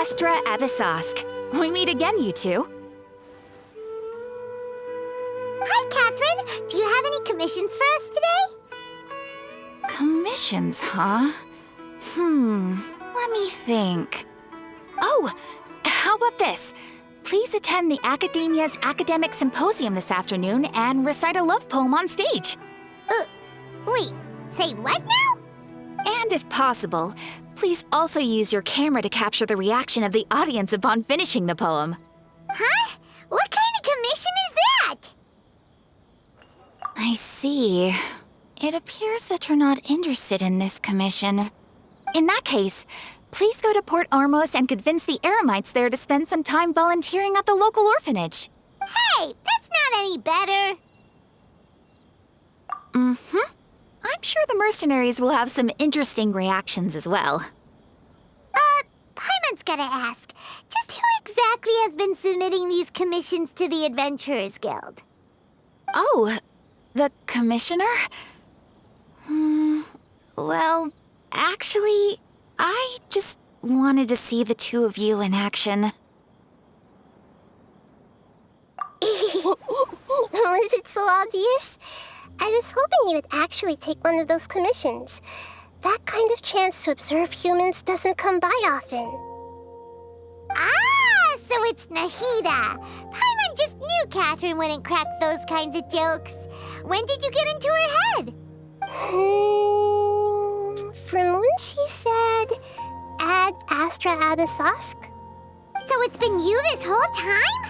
Astra Abyssosque. We meet again, you two. Hi, Catherine. Do you have any commissions for us today? Commissions, huh? Let me think. Oh, how about this? Please attend the Academia's Academic Symposium this afternoon and recite a love poem on stage. Wait, say what now? And if possible, please also use your camera to capture the reaction of the audience upon finishing the poem. Huh? What kind of commission is that? I see. It appears that you're not interested in this commission. In that case, please go to Port Ormos and convince the Eremites there to spend some time volunteering at the local orphanage. Hey, that's not any better. I'm sure the mercenaries will have some interesting reactions as well. Paimon's gotta ask, just who exactly has been submitting these commissions to the Adventurers Guild? Oh, the commissioner? Well, actually, I just wanted to see the two of you in action. Was it so obvious? I was hoping you would actually take one of those commissions. That kind of chance to observe humans doesn't come by often. Ah, so it's Nahida. Paimon just knew Catherine wouldn't crack those kinds of jokes. When did you get into her head? From when she said, "Ad Astra Abyssosque." So it's been you this whole time?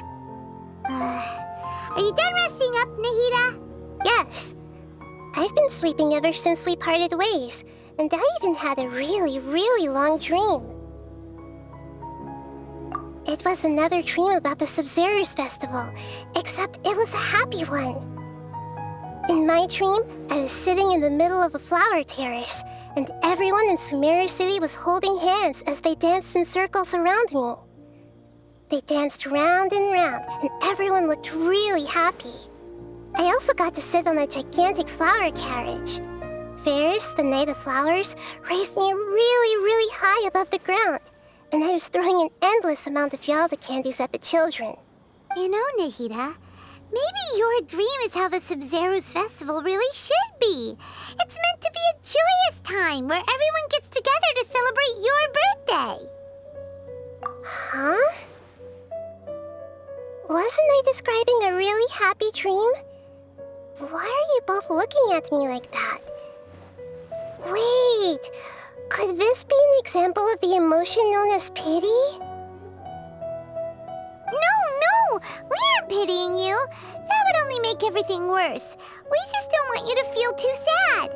Are you done resting up, Nahida? Yes. I've been sleeping ever since we parted ways, and I even had a really, really long dream. It was another dream about the Sabzeruz festival, except it was a happy one. In my dream, I was sitting in the middle of a flower terrace, and everyone in Sumeru City was holding hands as they danced in circles around me. They danced round and round, and everyone looked really happy. I also got to sit on a gigantic flower carriage. Ferris, the Knight of Flowers, raised me really, really high above the ground, and I was throwing an endless amount of Yalda candies at the children. You know, Nahida, maybe your dream is how the Sabzeruz festival really should be. It's meant to be a joyous time where everyone gets together to celebrate your birthday. Huh? Wasn't I describing a really happy dream? Why are you both looking at me like that? Wait, could this be an example of the emotion known as pity? No, we aren't pitying you. That would only make everything worse. We just don't want you to feel too sad.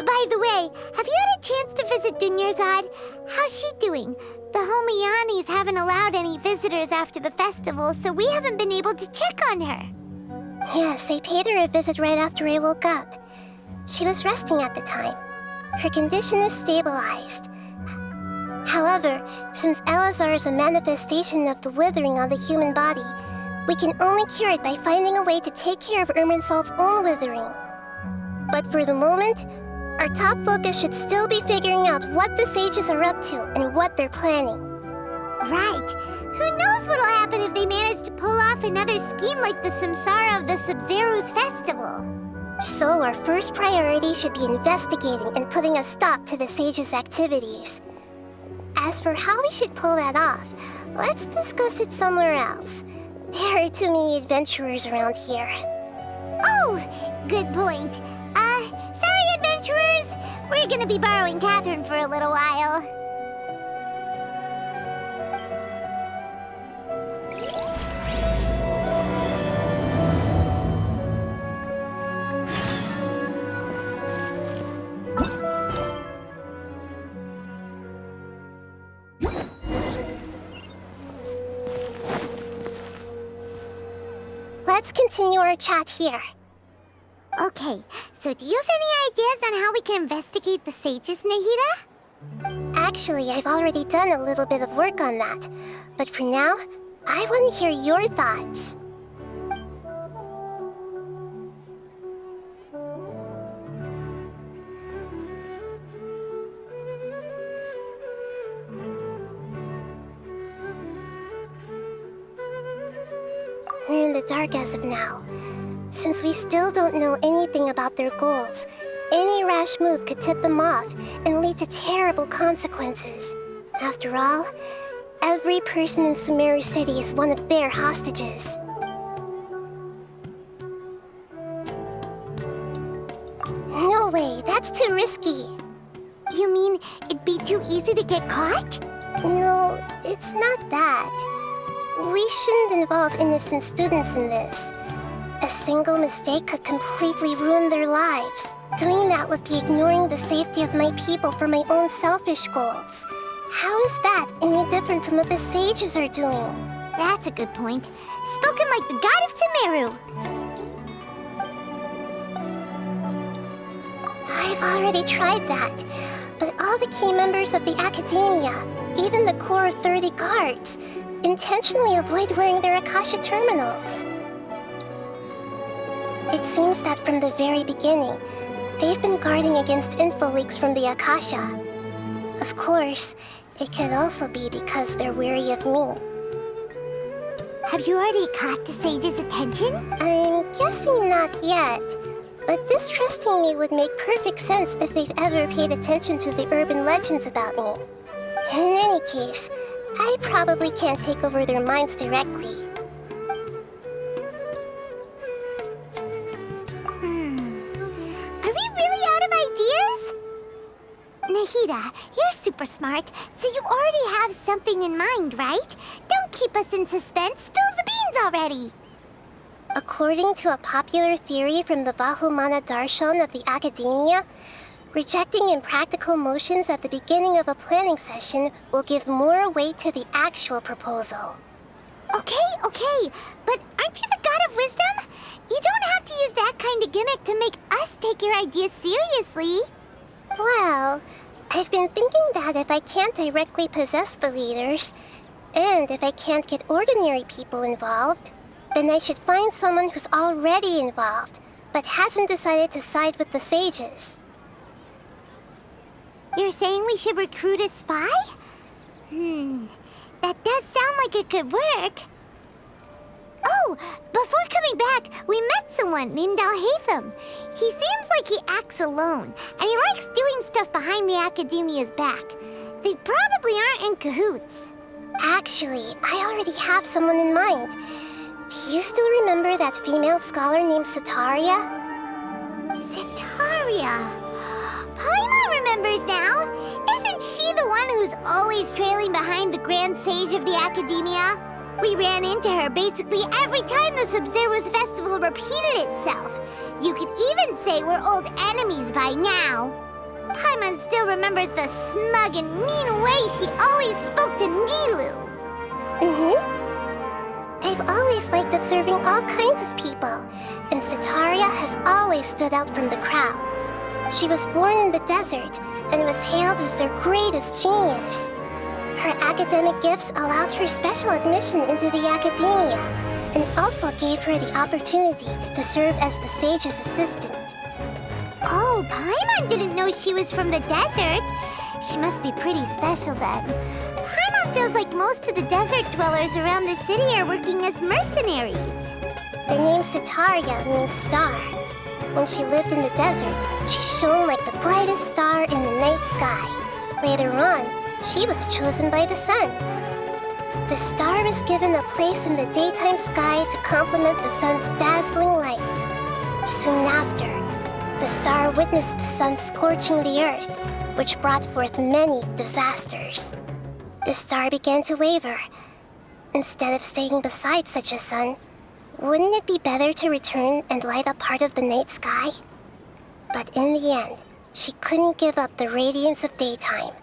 By the way, have you had a chance to visit Dunyarzad? How's she doing? The Homianis haven't allowed any visitors after the festival, so we haven't been able to check on her. Yes, I paid her a visit right after I woke up. She was resting at the time. Her condition is stabilized. However, since Elazar is a manifestation of the withering on the human body, we can only cure it by finding a way to take care of Irminsul's own withering. But for the moment, our top focus should still be figuring out what the sages are up to and what they're planning. Right. Who knows what'll happen if they manage to pull off another scheme like the samsara of the Sabzeruz festival. So our first priority should be investigating and putting a stop to the sages' activities. As for how we should pull that off, let's discuss it somewhere else. There are too many adventurers around here. Oh, good point. Sorry, adventurers. We're gonna be borrowing Catherine for a little while. Let's continue our chat here. Okay, so do you have any ideas on how we can investigate the sages, Nahida? Actually, I've already done a little bit of work on that. But for now, I want to hear your thoughts. in the dark as of now. Since we still don't know anything about their goals, any rash move could tip them off and lead to terrible consequences. After all, every person in Sumeru City is one of their hostages. No way, that's too risky. You mean it'd be too easy to get caught? No, it's not that. We shouldn't involve innocent students in this. A single mistake could completely ruin their lives. Doing that would be ignoring the safety of my people for my own selfish goals. How is that any different from what the sages are doing? That's a good point. Spoken like the god of Sumeru. I've already tried that, but all the key members of the Academia, even the core of 30 guards, intentionally avoid wearing their Akasha terminals. It seems that from the very beginning, they've been guarding against info leaks from the Akasha. Of course, it could also be because they're wary of me. Have you already caught the sage's attention? I'm guessing not yet, but distrusting me would make perfect sense if they've ever paid attention to the urban legends about me. In any case, I probably can't take over their minds directly. Are we really out of ideas? Nahida, you're super smart, so you already have something in mind, right? Don't keep us in suspense. Spill the beans already. According to a popular theory from the Vahumana Darshan of the Academia, rejecting impractical motions at the beginning of a planning session will give more weight to the actual proposal. Okay, but aren't you the god of wisdom? You don't have to use that kind of gimmick to make us take your ideas seriously. Well, I've been thinking that if I can't directly possess the leaders, and if I can't get ordinary people involved, then I should find someone who's already involved, but hasn't decided to side with the sages. You're saying we should recruit a spy? That does sound like it could work. Oh, before coming back, we met someone named Alhaitham. He seems like he acts alone, and he likes doing stuff behind the Academia's back. They probably aren't in cahoots. Actually, I already have someone in mind. Do you still remember that female scholar named Setaria? Setaria. Paimon remembers now. Isn't she the one who's always trailing behind the Grand Sage of the Academia? We ran into her basically every time the Sabzeruz festival repeated itself. You could even say we're old enemies by now. Paimon still remembers the smug and mean way she always spoke to Nilu. I've always liked observing all kinds of people, and Setaria has always stood out from the crowd. She was born in the desert and was hailed as their greatest genius. Her academic gifts allowed her special admission into the Academia, and also gave her the opportunity to serve as the sage's assistant. Oh, Paimon didn't know she was from the desert. She must be pretty special then. Paimon feels like most of the desert dwellers around the city are working as mercenaries. The name Setaria means star. When she lived in the desert, she shone like the brightest star in the night sky. Later on, she was chosen by the sun. The star was given a place in the daytime sky to complement the sun's dazzling light. Soon after, the star witnessed the sun scorching the earth, which brought forth many disasters. The star began to waver. Instead of staying beside such a sun, wouldn't it be better to return and light up part of the night sky? But in the end, she couldn't give up the radiance of daytime.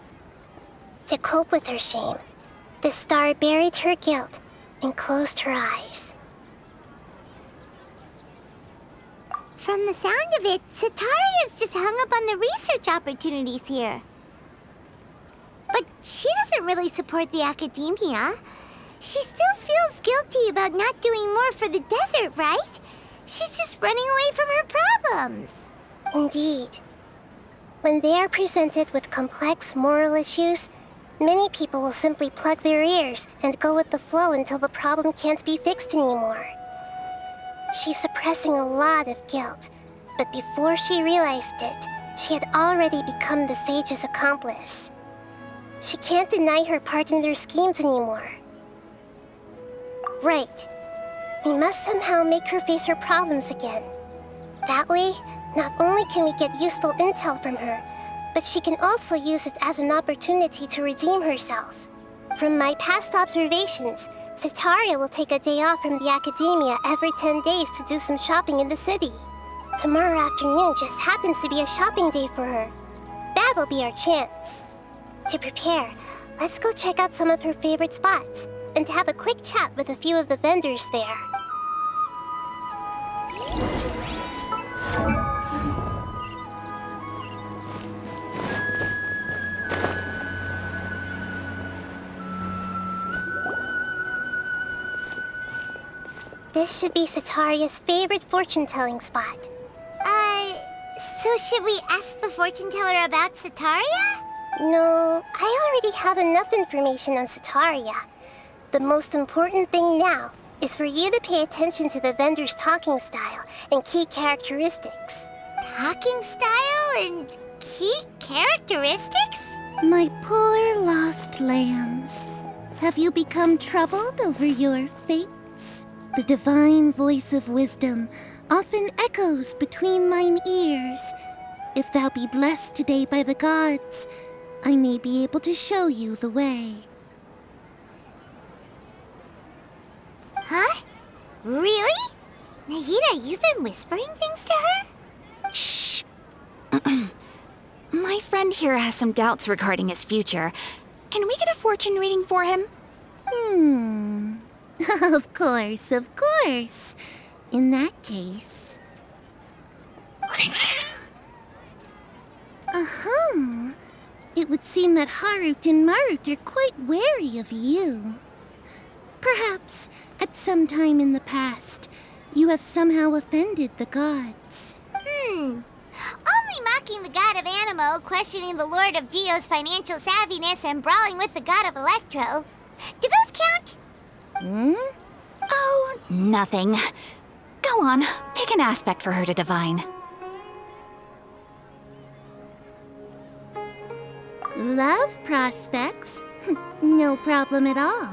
To cope with her shame, the star buried her guilt and closed her eyes. From the sound of it, Setaria's just hung up on the research opportunities here. But she doesn't really support the Academia. She still feels guilty about not doing more for the desert, right? She's just running away from her problems. Indeed. When they are presented with complex moral issues, many people will simply plug their ears and go with the flow until the problem can't be fixed anymore. She's suppressing a lot of guilt, but before she realized it, she had already become the sage's accomplice. She can't deny her part in their schemes anymore. Right. We must somehow make her face her problems again. That way, not only can we get useful intel from her, but she can also use it as an opportunity to redeem herself. From my past observations, Setaria will take a day off from the academia every 10 days to do some shopping in the city. Tomorrow afternoon just happens to be a shopping day for her. That'll be our chance. To prepare, let's go check out some of her favorite spots and have a quick chat with a few of the vendors there. This should be Setaria's favorite fortune-telling spot. So should we ask the fortune teller about Setaria? No, I already have enough information on Setaria. The most important thing now is for you to pay attention to the vendor's talking style and key characteristics. Talking style and key characteristics? My poor lost lambs. Have you become troubled over your fates? The divine voice of wisdom often echoes between mine ears. If thou be blessed today by the gods, I may be able to show you the way. Huh? Really? Nahida, you've been whispering things to her? Shh. My friend here has some doubts regarding his future. Can we get a fortune reading for him? Of course, of course. In that case... It would seem that Harut and Marut are quite wary of you. Perhaps, at some time in the past, you have somehow offended the gods. Only mocking the god of Animo, questioning the lord of Geo's financial savviness, and brawling with the god of Electro. Do those count? Oh, nothing. Go on, pick an aspect for her to divine. Love prospects? No problem at all.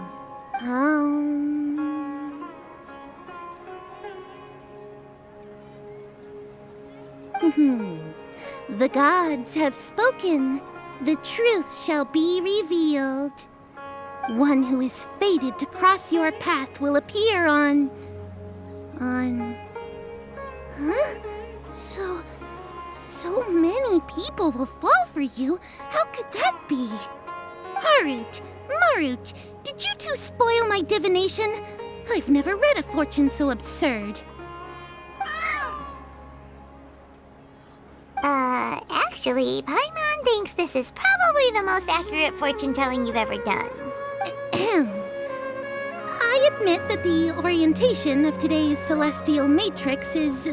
The gods have spoken. The truth shall be revealed. One who is fated to cross your path will appear on... Huh? So many people will fall for you. How could that be? Harut, Marut, did you two spoil my divination? I've never read a fortune so absurd. Actually, Paimon thinks this is probably the most accurate fortune-telling you've ever done. I admit that the orientation of today's celestial matrix is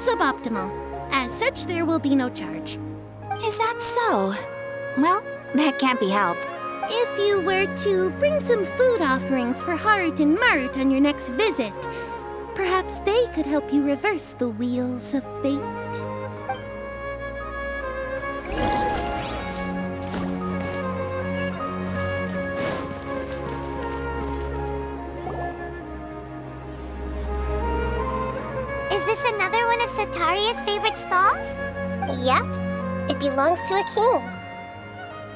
suboptimal. As such, there will be no charge. Is that so? Well, that can't be helped. If you were to bring some food offerings for Harut and Marut on your next visit, perhaps they could help you reverse the wheels of fate. Is this another one of Setaria's favorite stalls? Yep, it belongs to a king.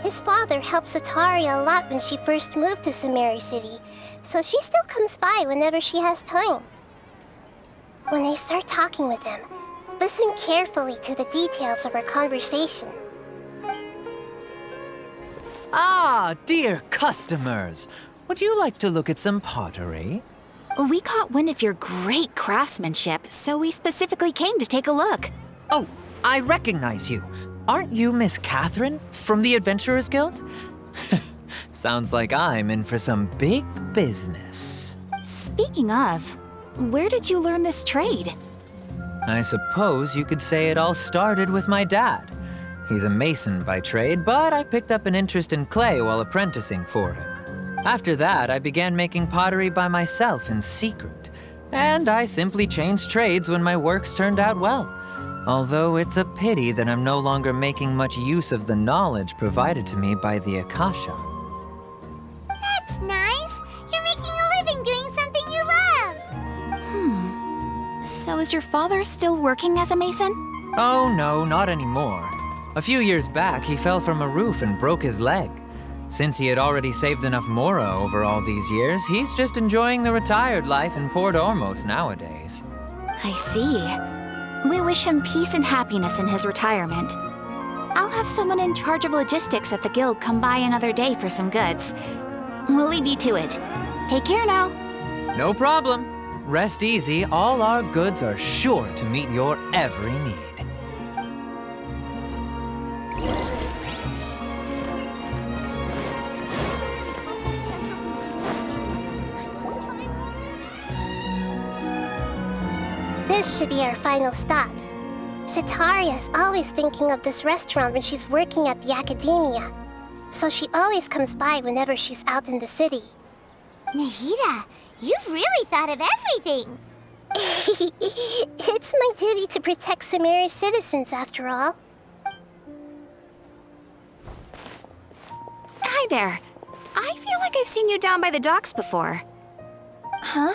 His father helped Setaria a lot when she first moved to Sumeru City, so she still comes by whenever she has time. When I start talking with him, listen carefully to the details of our conversation. Ah, dear customers! Would you like to look at some pottery? We caught wind of your great craftsmanship, so we specifically came to take a look. Oh, I recognize you. Aren't you Miss Catherine from the Adventurers Guild? Sounds like I'm in for some big business. Speaking of, where did you learn this trade? I suppose you could say it all started with my dad. He's a mason by trade, but I picked up an interest in clay while apprenticing for him. After that, I began making pottery by myself in secret. And I simply changed trades when my works turned out well. Although it's a pity that I'm no longer making much use of the knowledge provided to me by the Akasha. That's nice. You're making a living doing something you love. So is your father still working as a mason? Oh no, not anymore. A few years back, he fell from a roof and broke his leg. Since he had already saved enough mora over all these years, he's just enjoying the retired life in Port Ormos nowadays. I see. We wish him peace and happiness in his retirement. I'll have someone in charge of logistics at the guild come by another day for some goods. We'll leave you to it. Take care now. No problem. Rest easy, all our goods are sure to meet your every need. This should be our final stop. Setaria's always thinking of this restaurant when she's working at the academia, so she always comes by whenever she's out in the city. Nahida, you've really thought of everything. It's my duty to protect Sumeru's citizens, after all. Hi there. I feel like I've seen you down by the docks before. Huh?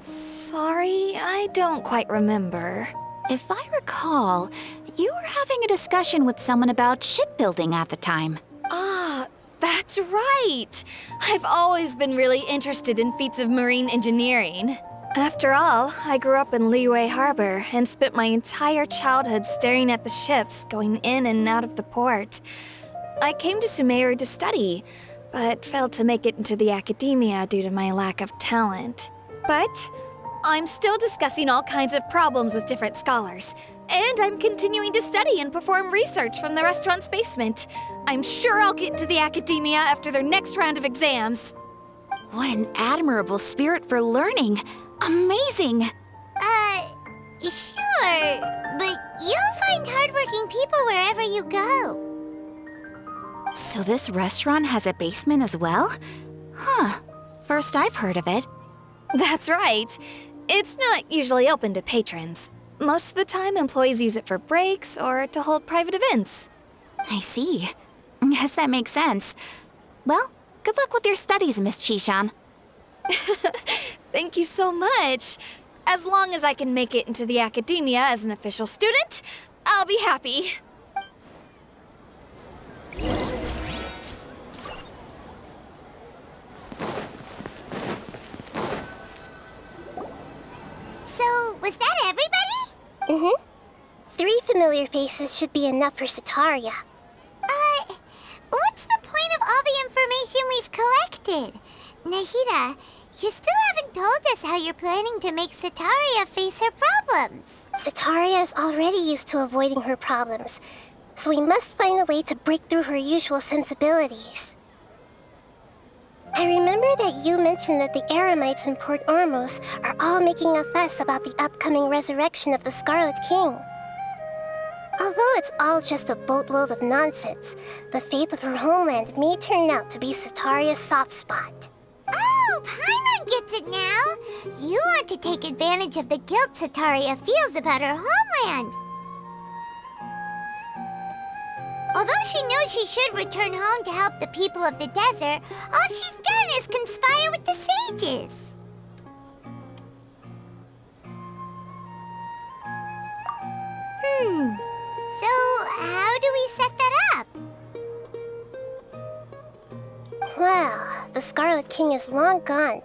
Sorry, I don't quite remember. If I recall, you were having a discussion with someone about shipbuilding at the time. Ah, that's right! I've always been really interested in feats of marine engineering. After all, I grew up in Liyue Harbor and spent my entire childhood staring at the ships going in and out of the port. I came to Sumeru to study, but failed to make it into the academia due to my lack of talent. But I'm still discussing all kinds of problems with different scholars, and I'm continuing to study and perform research from the restaurant's basement. I'm sure I'll get into the academia after their next round of exams. What an admirable spirit for learning. Amazing. Sure, but you'll find hardworking people wherever you go. So this restaurant has a basement as well? Huh. First I've heard of it. That's right. It's not usually open to patrons. Most of the time, employees use it for breaks or to hold private events. I see. Guess that makes sense. Well, good luck with your studies, Miss Chishan. Thank you so much. As long as I can make it into the academia as an official student, I'll be happy. So, was that everybody? Mm-hmm. 3 familiar faces should be enough for Setaria. What's the point of all the information we've collected? Nahida, you still haven't told us how you're planning to make Setaria face her problems. Setaria is already used to avoiding her problems, so we must find a way to break through her usual sensibilities. I remember that you mentioned that the Eremites in Port Ormos are all making a fuss about the upcoming resurrection of the Scarlet King. Although it's all just a boatload of nonsense, the faith of her homeland may turn out to be Setaria's soft spot. Oh, Paimon gets it now. You want to take advantage of the guilt Setaria feels about her homeland. Although she knows she should return home to help the people of the desert, all she's done is conspire with the sages. So, how do we set that up? Well, the Scarlet King is long gone,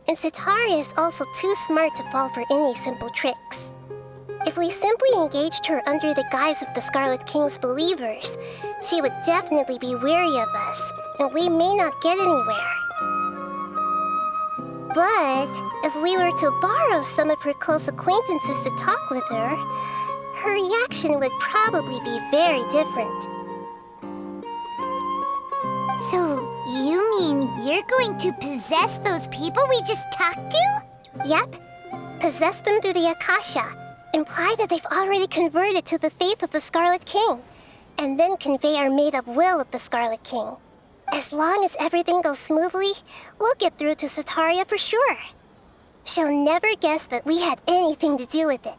and Setaria is also too smart to fall for any simple tricks. If we simply engaged her under the guise of the Scarlet King's believers, she would definitely be weary of us, and we may not get anywhere. But if we were to borrow some of her close acquaintances to talk with her, her reaction would probably be very different. So, you mean you're going to possess those people we just talked to? Yep. Possess them through the Akasha. Imply that they've already converted to the faith of the Scarlet King, and then convey our made-up will of the Scarlet King. As long as everything goes smoothly, we'll get through to Setaria for sure. She'll never guess that we had anything to do with it.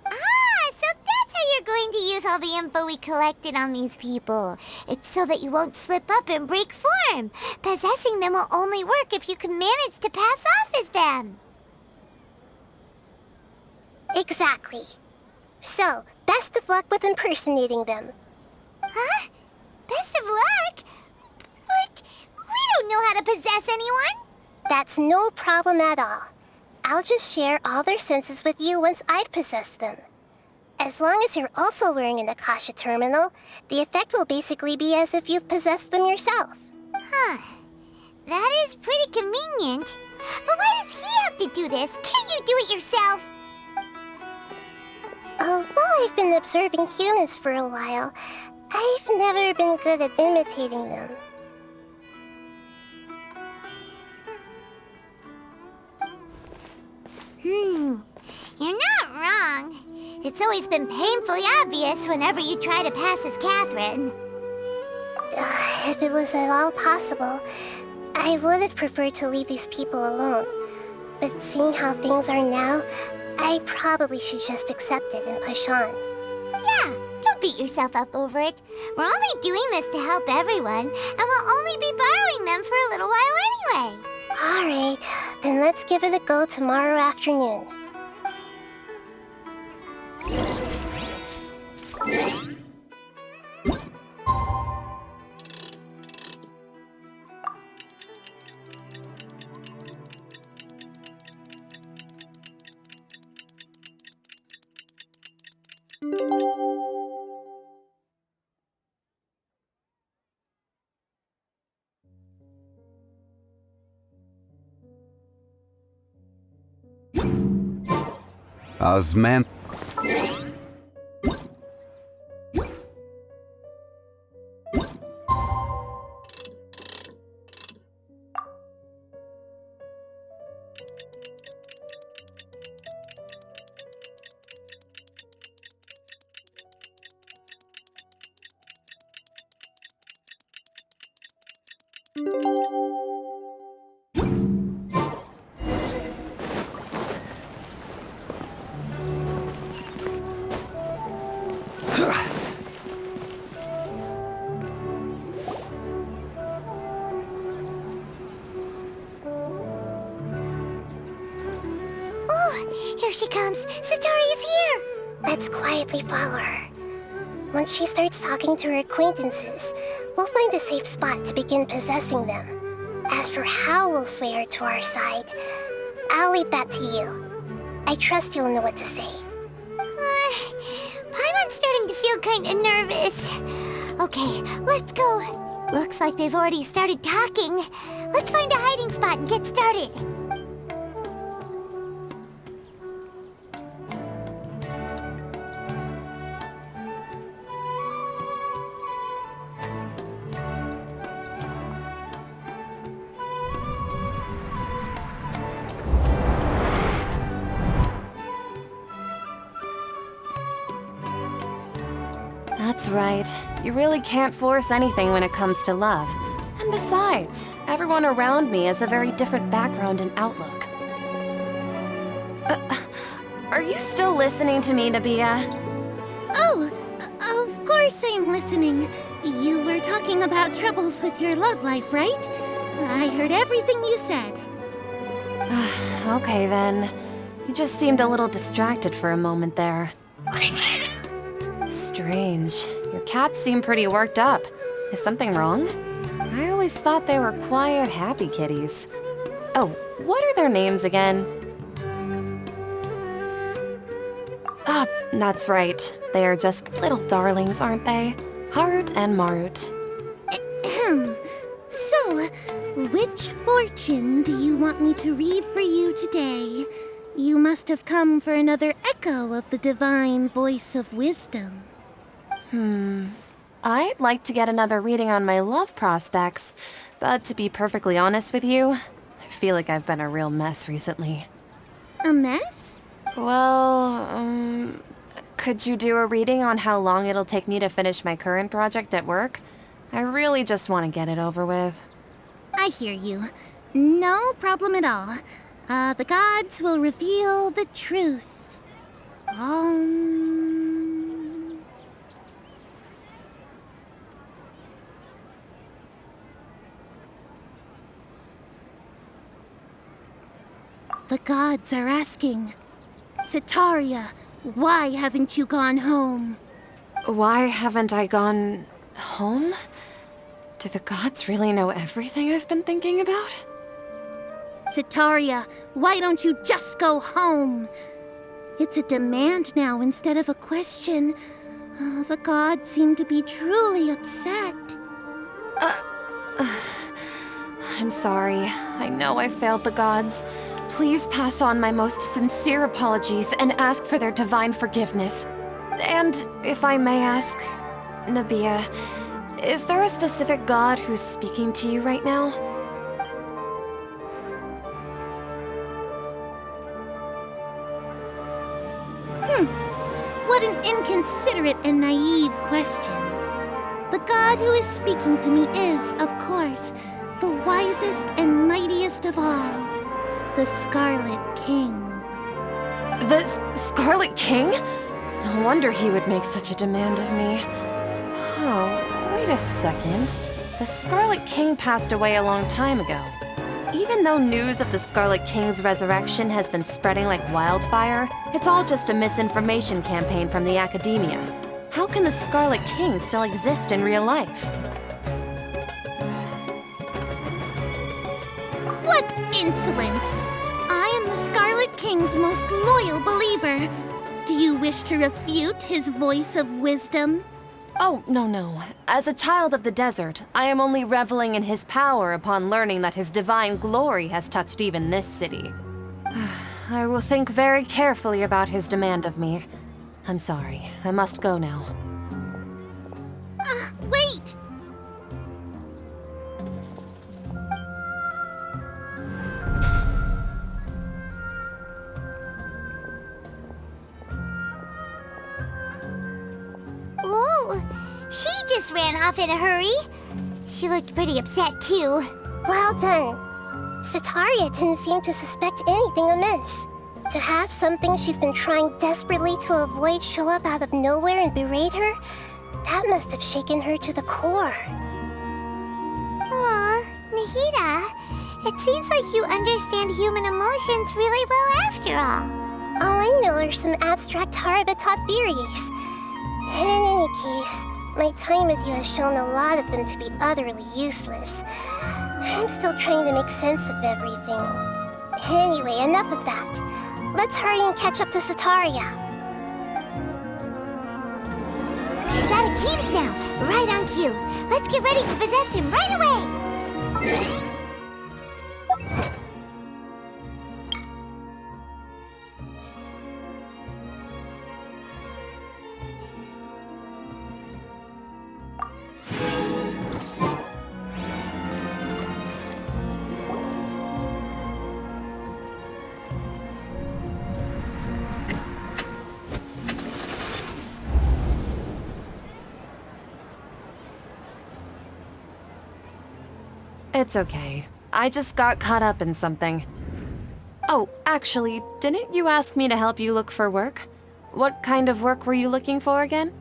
Ah, so that's how you're going to use all the info we collected on these people. It's so that you won't slip up and break form. Possessing them will only work if you can manage to pass off as them. Exactly. So, best of luck with impersonating them. Huh? Best of luck? But we don't know how to possess anyone. That's no problem at all. I'll just share all their senses with you once I've possessed them. As long as you're also wearing an Akasha terminal, the effect will basically be as if you've possessed them yourself. Huh. That is pretty convenient. But why does he have to do this? Can't you do it yourself? Although I've been observing humans for a while, I've never been good at imitating them. You're not wrong. It's always been painfully obvious whenever you try to pass as Catherine. If it was at all possible, I would have preferred to leave these people alone. But seeing how things are now, I probably should just accept it and push on. Yeah, don't beat yourself up over it. We're only doing this to help everyone, and we'll only be borrowing them for a little while anyway. Alright, then let's give it a go tomorrow afternoon. Osman. Here she comes. Satori is here. Let's quietly follow her. Once she starts talking to her acquaintances, we'll find a safe spot to begin possessing them. As for how we'll sway her to our side, I'll leave that to you. I trust you'll know what to say. Paimon's starting to feel kinda nervous. Okay, let's go. Looks like they've already started talking. Let's find a hiding spot and get started. That's right. You really can't force anything when it comes to love. And besides, everyone around me has a very different background and outlook. Are you still listening to me, Nahida? Oh, of course I'm listening. You were talking about troubles with your love life, right? I heard everything you said. Okay then. You just seemed a little distracted for a moment there. Strange. Your cats seem pretty worked up. Is something wrong? I always thought they were quiet, happy kitties. Oh, what are their names again? Ah, that's right. They are just little darlings, aren't they? Harut and Marut. Ahem. So, which fortune do you want me to read for you today? You must have come for another echo of the divine voice of wisdom. I'd like to get another reading on my love prospects, but to be perfectly honest with you, I feel like I've been a real mess recently. A mess? Well, could you do a reading on how long it'll take me to finish my current project at work? I really just want to get it over with. I hear you. No problem at all. The gods will reveal the truth. The gods are asking, Setaria, why haven't you gone home? Why haven't I gone home? Do the gods really know everything I've been thinking about? Setaria, why don't you just go home? It's a demand now instead of a question. The gods seem to be truly upset. I'm sorry. I know I failed the gods. Please pass on my most sincere apologies and ask for their divine forgiveness. And if I may ask, Nabia, is there a specific god who's speaking to you right now? What an inconsiderate and naive question. The god who is speaking to me is, of course, the wisest and mightiest of all, the Scarlet King. The Scarlet King? No wonder he would make such a demand of me. Oh, wait a second. The Scarlet King passed away a long time ago. Even though news of the Scarlet King's resurrection has been spreading like wildfire, it's all just a misinformation campaign from the academia. How can the Scarlet King still exist in real life? What insolence! I am the Scarlet King's most loyal believer. Do you wish to refute his voice of wisdom? Oh, no. As a child of the desert, I am only reveling in his power upon learning that his divine glory has touched even this city. I will think very carefully about his demand of me. I'm sorry. I must go now. Wait! Whoa! She just ran off in a hurry. She looked pretty upset, too. Well done. Setaria didn't seem to suspect anything amiss. To have something she's been trying desperately to avoid show up out of nowhere and berate her, that must have shaken her to the core. Aw, Nahida, it seems like you understand human emotions really well after all. All I know are some abstract Harabatot theories. And in any case, my time with you has shown a lot of them to be utterly useless. I'm still trying to make sense of everything. Anyway, enough of that. Let's hurry and catch up to Setaria. He's out of games now, right on cue. Let's get ready to possess him right away! It's okay. I just got caught up in something. Oh, actually, didn't you ask me to help you look for work? What kind of work were you looking for again?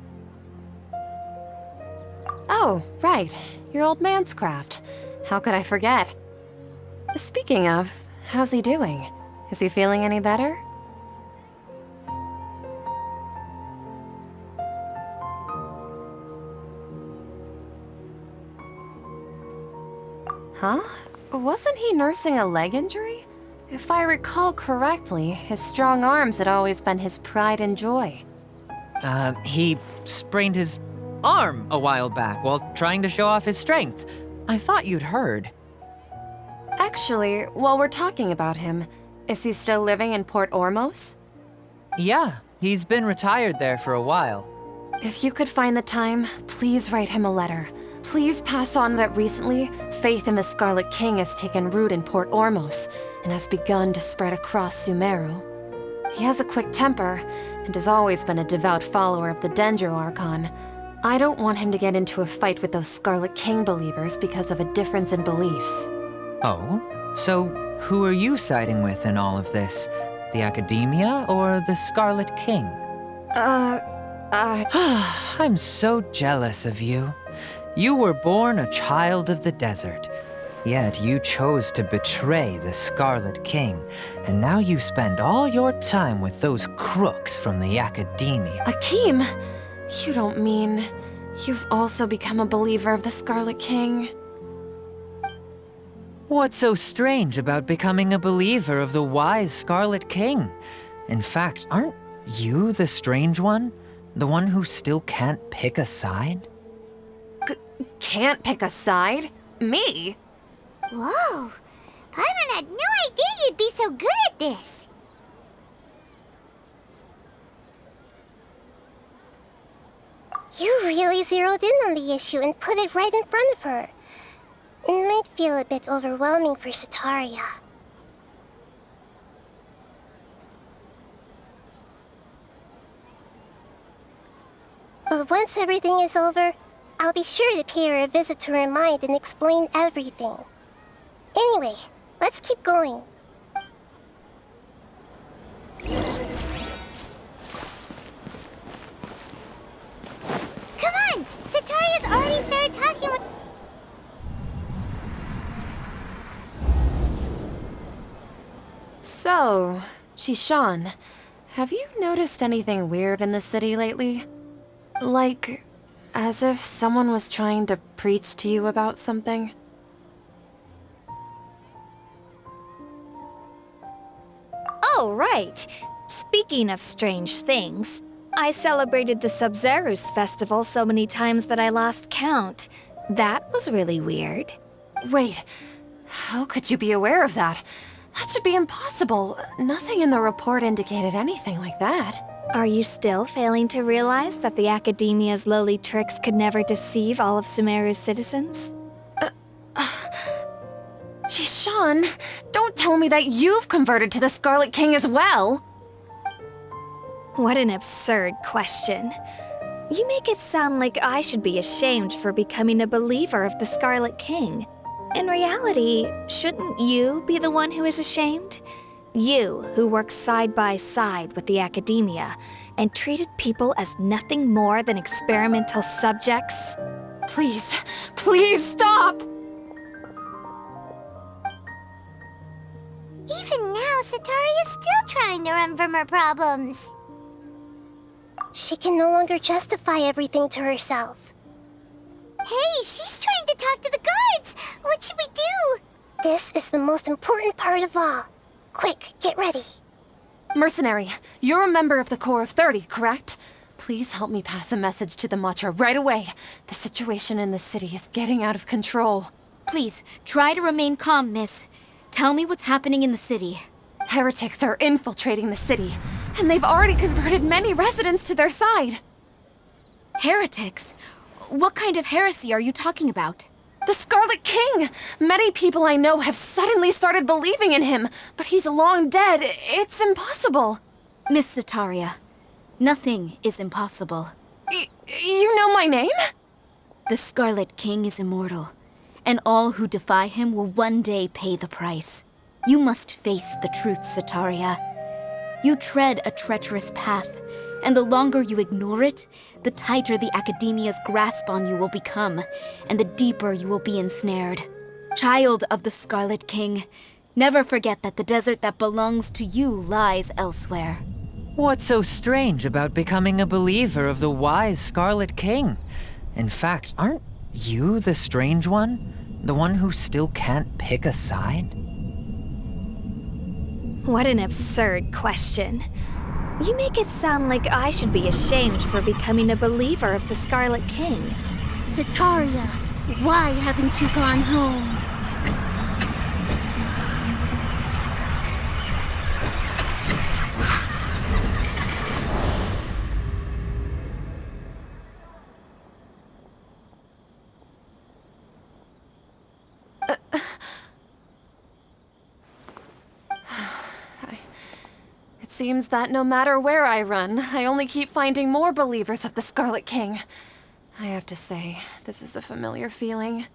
Oh, right. Your old man's craft. How could I forget? Speaking of, how's he doing? Is he feeling any better? Huh? Wasn't he nursing a leg injury? If I recall correctly, his strong arms had always been his pride and joy. He sprained his arm a while back while trying to show off his strength. I thought you'd heard. Actually, while we're talking about him, is he still living in Port Ormos? Yeah, he's been retired there for a while. If you could find the time, please write him a letter. Please pass on that recently, faith in the Scarlet King has taken root in Port Ormos and has begun to spread across Sumeru. He has a quick temper and has always been a devout follower of the Dendro Archon. I don't want him to get into a fight with those Scarlet King believers because of a difference in beliefs. Oh? So who are you siding with in all of this? The Academia or the Scarlet King? I'm so jealous of you. You were born a child of the desert, yet you chose to betray the Scarlet King, and now you spend all your time with those crooks from the Academia. Akeem! You don't mean you've also become a believer of the Scarlet King? What's so strange about becoming a believer of the wise Scarlet King? In fact, aren't you the strange one? The one who still can't pick a side? Can't pick a side? Me? Whoa! Paimon had no idea you'd be so good at this! You really zeroed in on the issue and put it right in front of her. It might feel a bit overwhelming for Setaria. But once everything is over, I'll be sure to pay her a visit to her mind and explain everything. Anyway, let's keep going. Come on! Setaria's already started talking with... So, Shishan, have you noticed anything weird in the city lately? Like, as if someone was trying to preach to you about something? Oh, right. Speaking of strange things, I celebrated the Sabzeruz festival so many times that I lost count. That was really weird. Wait, how could you be aware of that? That should be impossible. Nothing in the report indicated anything like that. Are you still failing to realize that the Academia's lowly tricks could never deceive all of Sumeru's citizens? Shishan, don't tell me that you've converted to the Scarlet King as well! What an absurd question. You make it sound like I should be ashamed for becoming a believer of the Scarlet King. In reality, shouldn't you be the one who is ashamed? You, who worked side by side with the Academia and treated people as nothing more than experimental subjects. Please, please stop! Even now, Setaria's still trying to run from her problems. She can no longer justify everything to herself. Hey, she's trying to talk to the guards! What should we do? This is the most important part of all. Quick, get ready. Mercenary, you're a member of the Corps of 30, correct? Please help me pass a message to the Matcha right away. The situation in the city is getting out of control. Please, try to remain calm, miss. Tell me what's happening in the city. Heretics are infiltrating the city, and they've already converted many residents to their side. Heretics? What kind of heresy are you talking about? The Scarlet King! Many people I know have suddenly started believing in him, but he's long dead. It's impossible. Miss Setaria, nothing is impossible. You know my name? The Scarlet King is immortal, and all who defy him will one day pay the price. You must face the truth, Setaria. You tread a treacherous path, and the longer you ignore it, the tighter the Academia's grasp on you will become, and the deeper you will be ensnared. Child of the Scarlet King, never forget that the desert that belongs to you lies elsewhere. What's so strange about becoming a believer of the wise Scarlet King? In fact, aren't you the strange one? The one who still can't pick a side? What an absurd question. You make it sound like I should be ashamed for becoming a believer of the Scarlet King. Setaria, why haven't you gone home? It seems that no matter where I run, I only keep finding more believers of the Scarlet King. I have to say, this is a familiar feeling.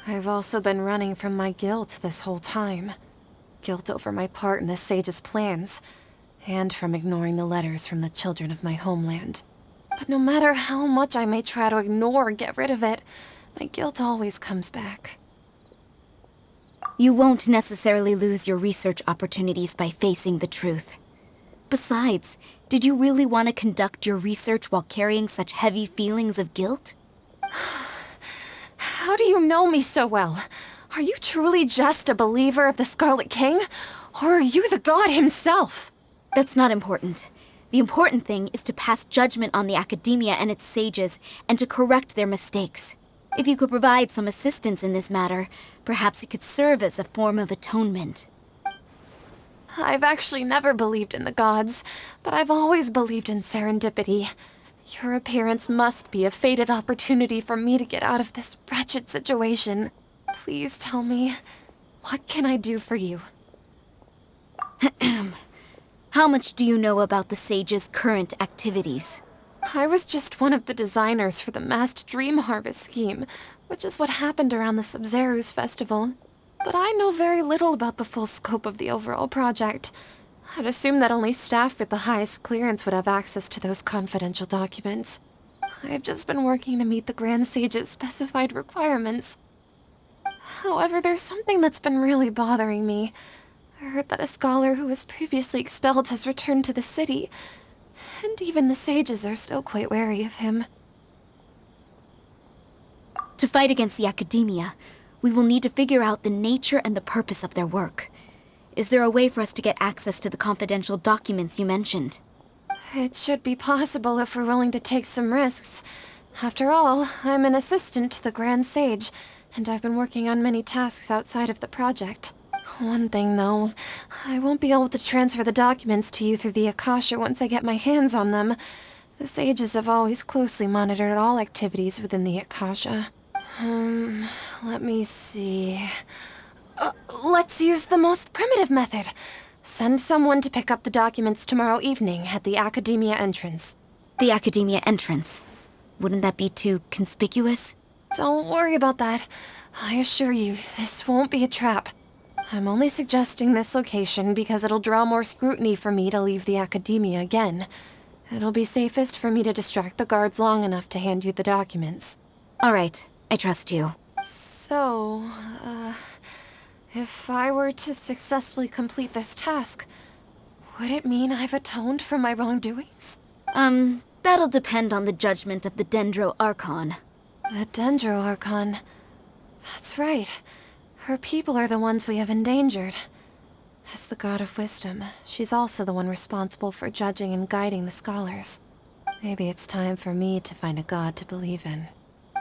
I've also been running from my guilt this whole time. guilt over my part in the sage's plans, and from ignoring the letters from the children of my homeland. But no matter how much I may try to ignore or get rid of it, my guilt always comes back. You won't necessarily lose your research opportunities by facing the truth. Besides, did you really want to conduct your research while carrying such heavy feelings of guilt? How do you know me so well? Are you truly just a believer of the Scarlet King? Or are you the god himself? That's not important. The important thing is to pass judgment on the academia and its sages, and to correct their mistakes. If you could provide some assistance in this matter, perhaps it could serve as a form of atonement. I've actually never believed in the gods, but I've always believed in serendipity. Your appearance must be a fated opportunity for me to get out of this wretched situation. Please tell me, what can I do for you? How much do you know about the sage's current activities? I was just one of the designers for the massed dream harvest scheme, which is what happened around the Sabzeruz festival. But I know very little about the full scope of the overall project. I'd assume that only staff with the highest clearance would have access to those confidential documents. I've just been working to meet the Grand Sage's specified requirements. However, there's something that's been really bothering me. I heard that a scholar who was previously expelled has returned to the city, and even the sages are still quite wary of him. To fight against the academia, we will need to figure out the nature and the purpose of their work. Is there a way for us to get access to the confidential documents you mentioned? It should be possible if we're willing to take some risks. After all, I'm an assistant to the Grand Sage, and I've been working on many tasks outside of the project. One thing, though, I won't be able to transfer the documents to you through the Akasha once I get my hands on them. The sages have always closely monitored all activities within the Akasha. Let me see. Let's use the most primitive method. Send someone to pick up the documents tomorrow evening at the Academia entrance. The Academia entrance. Wouldn't that be too conspicuous? Don't worry about that. I assure you, this won't be a trap. I'm only suggesting this location because it'll draw more scrutiny for me to leave the Academia again. It'll be safest for me to distract the guards long enough to hand you the documents. All right, I trust you. So, if I were to successfully complete this task, would it mean I've atoned for my wrongdoings? That'll depend on the judgment of the Dendro Archon. The Dendro Archon. That's right. Her people are the ones we have endangered. As the god of wisdom, she's also the one responsible for judging and guiding the scholars. Maybe it's time for me to find a god to believe in.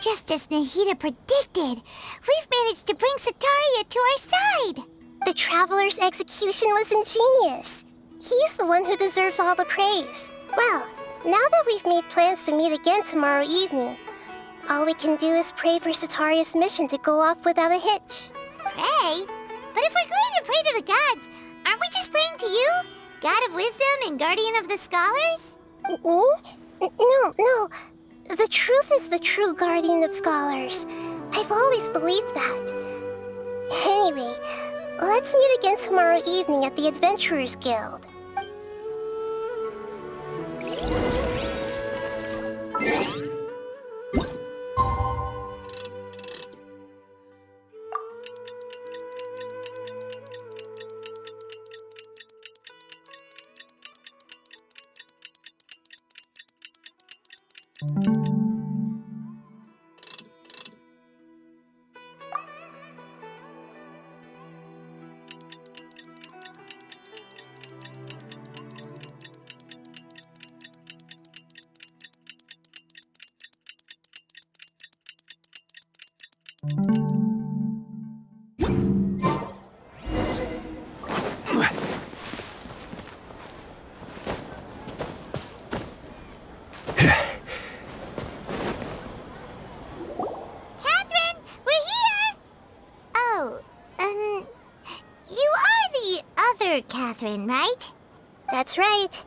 Just as Nahida predicted, we've managed to bring Sataria to our side. The Traveler's execution was ingenious. He's the one who deserves all the praise. Well, now that we've made plans to meet again tomorrow evening, all we can do is pray for Sataria's mission to go off without a hitch. Pray? But if we're going to pray to the gods, aren't we just praying to you? God of wisdom and guardian of the scholars? No. The truth is the true guardian of scholars. I've always believed that. Anyway, let's meet again tomorrow evening at the Adventurers Guild. Catherine, right? That's right.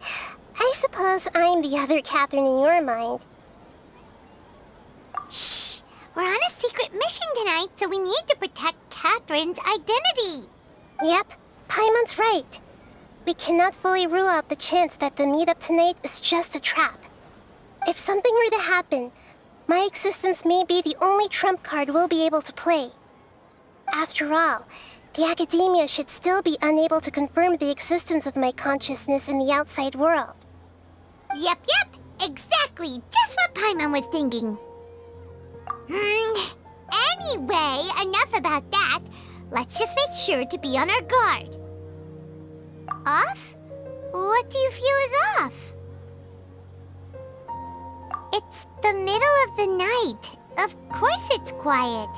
I suppose I'm the other Catherine in your mind. Shh! We're on a secret mission tonight, so we need to protect Catherine's identity. Yep, Paimon's right. We cannot fully rule out the chance that the meetup tonight is just a trap. If something were to happen, my existence may be the only trump card we'll be able to play. After all, the academia should still be unable to confirm the existence of my consciousness in the outside world. Yep, exactly. Just what Paimon was thinking. Anyway, enough about that. Let's just make sure to be on our guard. Off? What do you feel is off? It's the middle of the night. Of course it's quiet.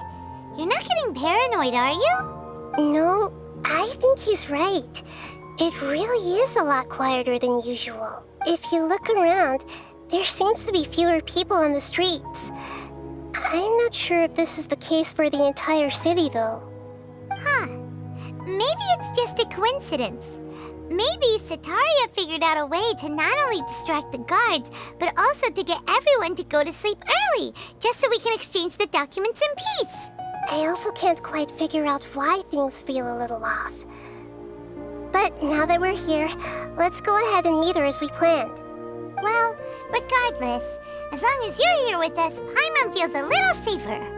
You're not getting paranoid, are you? No, I think he's right. It really is a lot quieter than usual. If you look around, there seems to be fewer people on the streets. I'm not sure if this is the case for the entire city, though. Huh. Maybe it's just a coincidence. Maybe Setaria figured out a way to not only distract the guards, but also to get everyone to go to sleep early, just so we can exchange the documents in peace. I also can't quite figure out why things feel a little off. But now that we're here, let's go ahead and meet her as we planned. Well, regardless, as long as you're here with us, Paimon feels a little safer.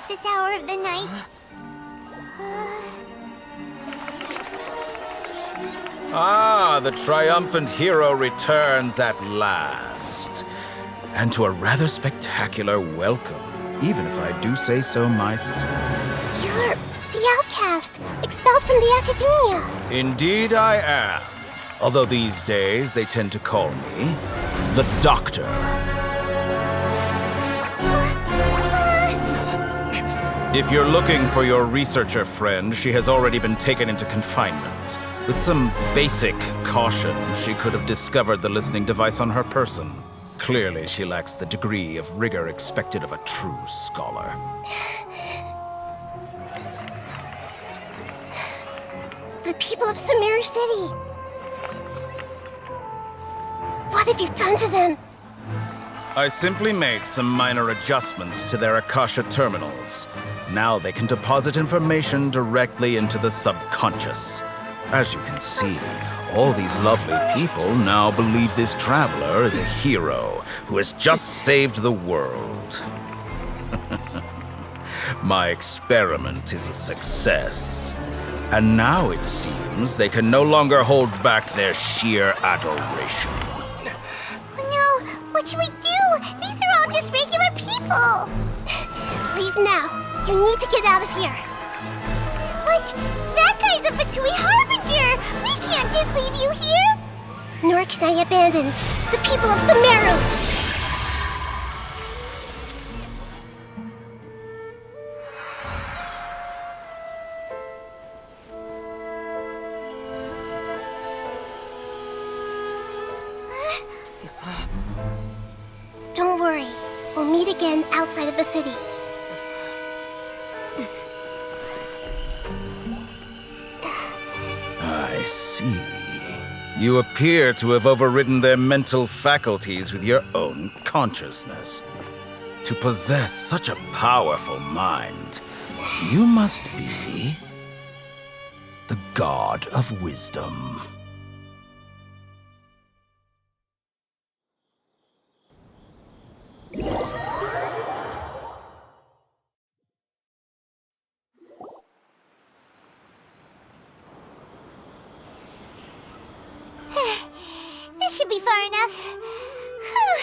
This hour of the night. The Triumphant hero returns at last. And to a rather spectacular welcome, even if I do say so myself. You're the outcast, expelled from the academia. Indeed I am. Although these days they tend to call me the Doctor. If you're looking for your researcher friend, she has already been taken into confinement. With some basic caution, she could have discovered the listening device on her person. Clearly, she lacks the degree of rigor expected of a true scholar. The people of Sumeru City. What have you done to them? I simply made some minor adjustments to their Akasha terminals. Now they can deposit information directly into the subconscious. As you can see, all these lovely people now believe this traveler is a hero who has just saved the world. My experiment is a success. And now it seems they can no longer hold back their sheer adoration. Oh no! What should we do? These are all just regular people! Leave now. You need to get out of here. What? That guy's a Fatui Harbinger! We can't just leave you here! Nor can I abandon the people of Sumeru! Don't worry. We'll meet again outside of the city. I see. You appear to have overridden their mental faculties with your own consciousness. To possess such a powerful mind, you must be the god of wisdom. be far enough. Whew.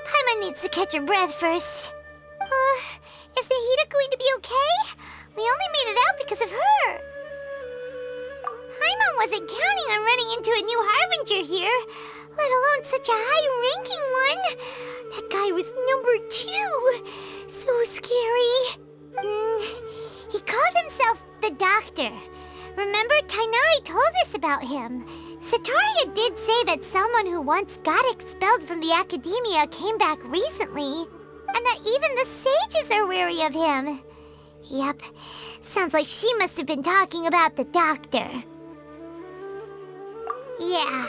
Paimon needs to catch her breath first. Is Nahida going to be okay? We only made it out because of her. Paimon wasn't counting on running into a new Harbinger here, let alone such a high-ranking one. That guy was number 2. So scary. He called himself the Doctor. Remember, Tighnari told us about him. Sataria did say that someone who once got expelled from the Academia came back recently, and that even the sages are wary of him. Yep, sounds like she must have been talking about the Doctor. Yeah,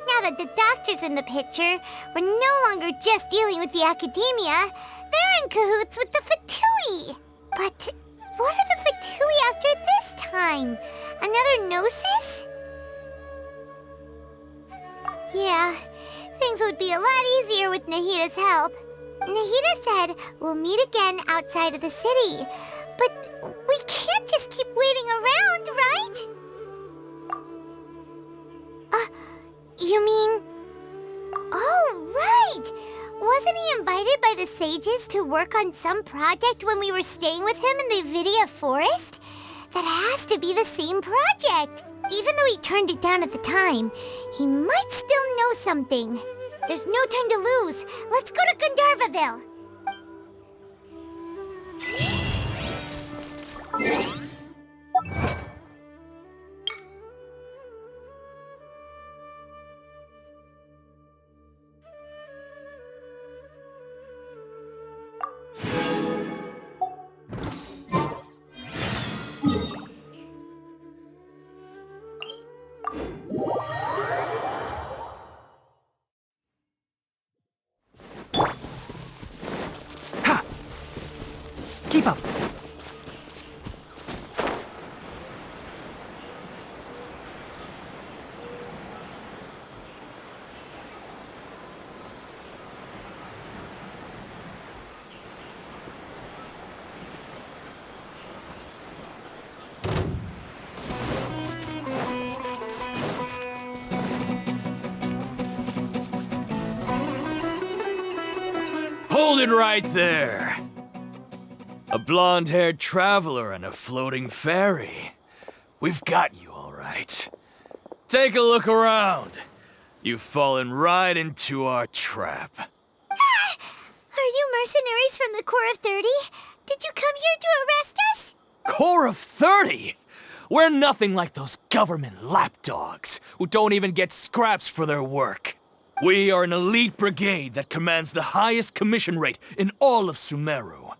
now that the Doctor's in the picture, we're no longer just dealing with the Academia. They're in cahoots with the Fatui. But what are the Fatui after this time? Another Gnosis? Yeah, things would be a lot easier with Nahida's help. Nahida said we'll meet again outside of the city. But we can't just keep waiting around, right? You mean... Oh, right! Wasn't he invited by the sages to work on some project when we were staying with him in the Avidia Forest? That has to be the same project! Even though he turned it down at the time, he might still know something. There's no time to lose. Let's go to Gandharvaville. Keep up! Hold it right there! A blonde-haired traveler and a floating fairy. We've got you all right. Take a look around. You've fallen right into our trap. Are you mercenaries from the Corps of 30? Did you come here to arrest us? Corps of 30? We're nothing like those government lapdogs who don't even get scraps for their work. We are an elite brigade that commands the highest commission rate in all of Sumeru.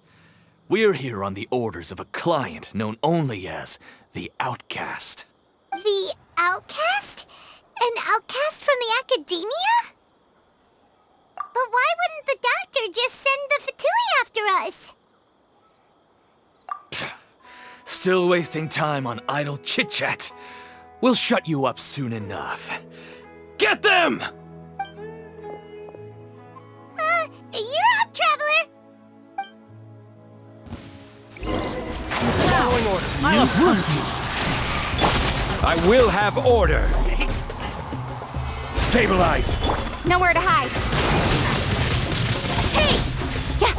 We're here on the orders of a client known only as the Outcast. The Outcast? An outcast from the Academia? But why wouldn't the Doctor just send the Fatui after us? Still wasting time on idle chit-chat. We'll shut you up soon enough. Get them! You're up, Traveler! Following order. I will have order. Stabilize. Nowhere to hide. Hey! Yeah.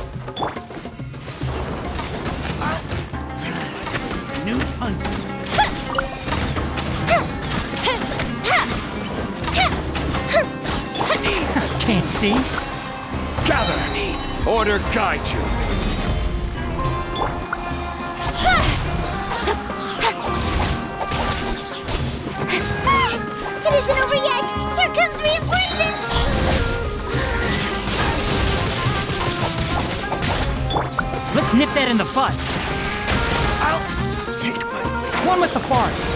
New punch. Can't see. Gather. Order guide you. It isn't over yet! Here comes reinforcements! Let's nip that in the butt. I'll take my one with the forest.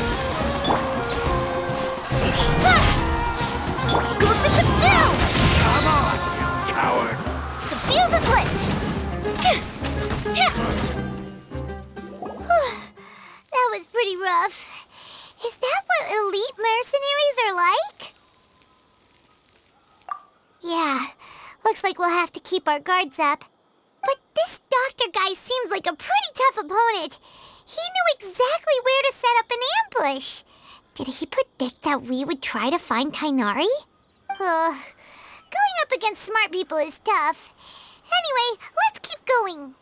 Go with the ship down! Come on, you coward. The fuse is lit! That was pretty rough. Is that what elite mercenaries are like? Yeah, looks like we'll have to keep our guards up. But this doctor guy seems like a pretty tough opponent. He knew exactly where to set up an ambush. Did he predict that we would try to find Tighnari? Going up against smart people is tough. Anyway, let's keep going.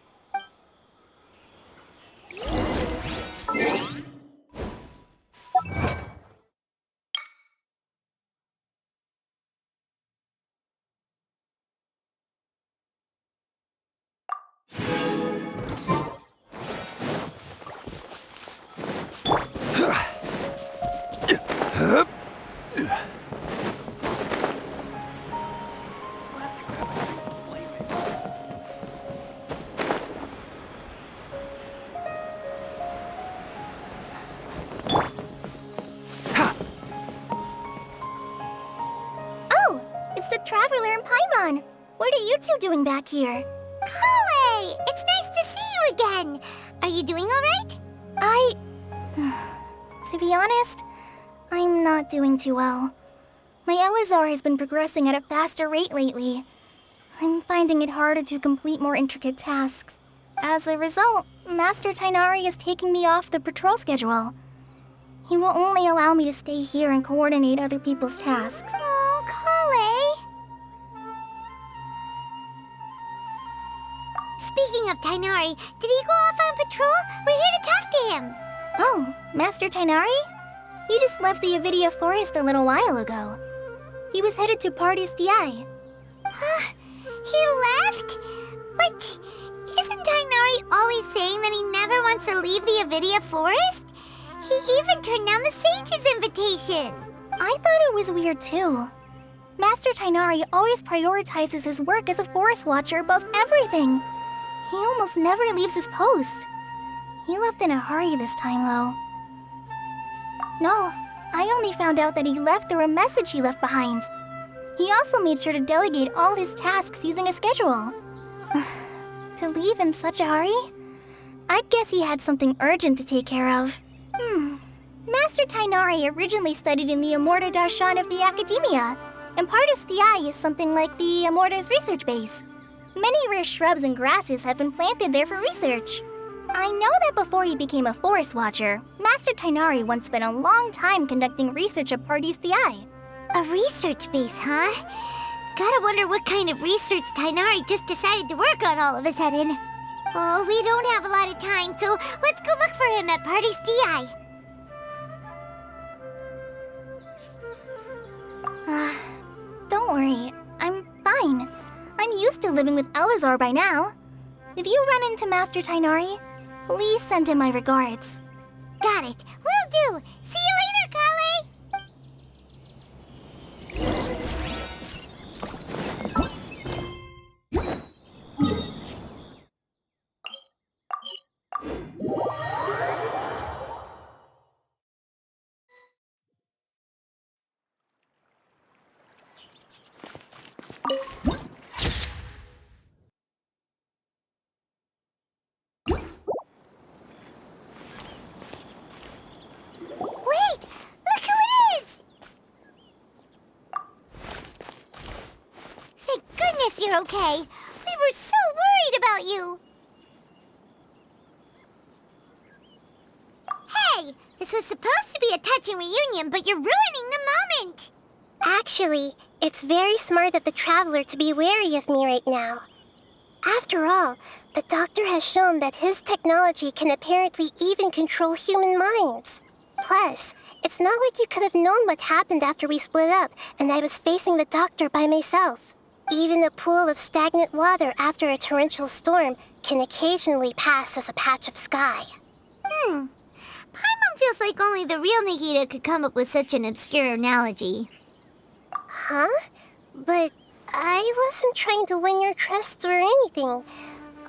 Traveler and Paimon, what are you two doing back here? Kale, it's nice to see you again. Are you doing all right? To be honest, I'm not doing too well. My Elazar has been progressing at a faster rate lately. I'm finding it harder to complete more intricate tasks. As a result, Master Tighnari is taking me off the patrol schedule. He will only allow me to stay here and coordinate other people's tasks. Oh, Kale. Speaking of Tighnari, did he go off on patrol? We're here to talk to him. Oh, Master Tighnari? He just left the Avidia Forest a little while ago. He was headed to Party's DI. He left? What? Isn't Tighnari always saying that he never wants to leave the Avidia Forest? He even turned down the Sage's invitation. I thought it was weird too. Master Tighnari always prioritizes his work as a forest watcher above everything. He almost never leaves his post. He left in a hurry this time, though. No, I only found out that he left through a message he left behind. He also made sure to delegate all his tasks using a schedule. To leave in such a hurry? I'd guess he had something urgent to take care of. Master Tighnari originally studied in the Amorta Darshan of the Academia, and Partis DI is something like the Amorta's research base. Many rare shrubs and grasses have been planted there for research. I know that before he became a forest watcher, Master Tighnari once spent a long time conducting research at Partis DI. A research base, huh? Gotta wonder what kind of research Tighnari just decided to work on all of a sudden. Oh, we don't have a lot of time, so let's go look for him at Party's DI. Don't worry, I'm fine. I'm used to living with Elazar by now. If you run into Master Tighnari, please send him my regards. Got it. Will do. See you later, Kale. You're okay. We were so worried about you. Hey, this was supposed to be a touching reunion, but you're ruining the moment. Actually, it's very smart of the Traveler to be wary of me right now. After all, the Doctor has shown that his technology can apparently even control human minds. Plus, it's not like you could have known what happened after we split up and I was facing the Doctor by myself. Even a pool of stagnant water after a torrential storm can occasionally pass as a patch of sky. Paimon feels like only the real Nahida could come up with such an obscure analogy. Huh? But I wasn't trying to win your trust or anything. All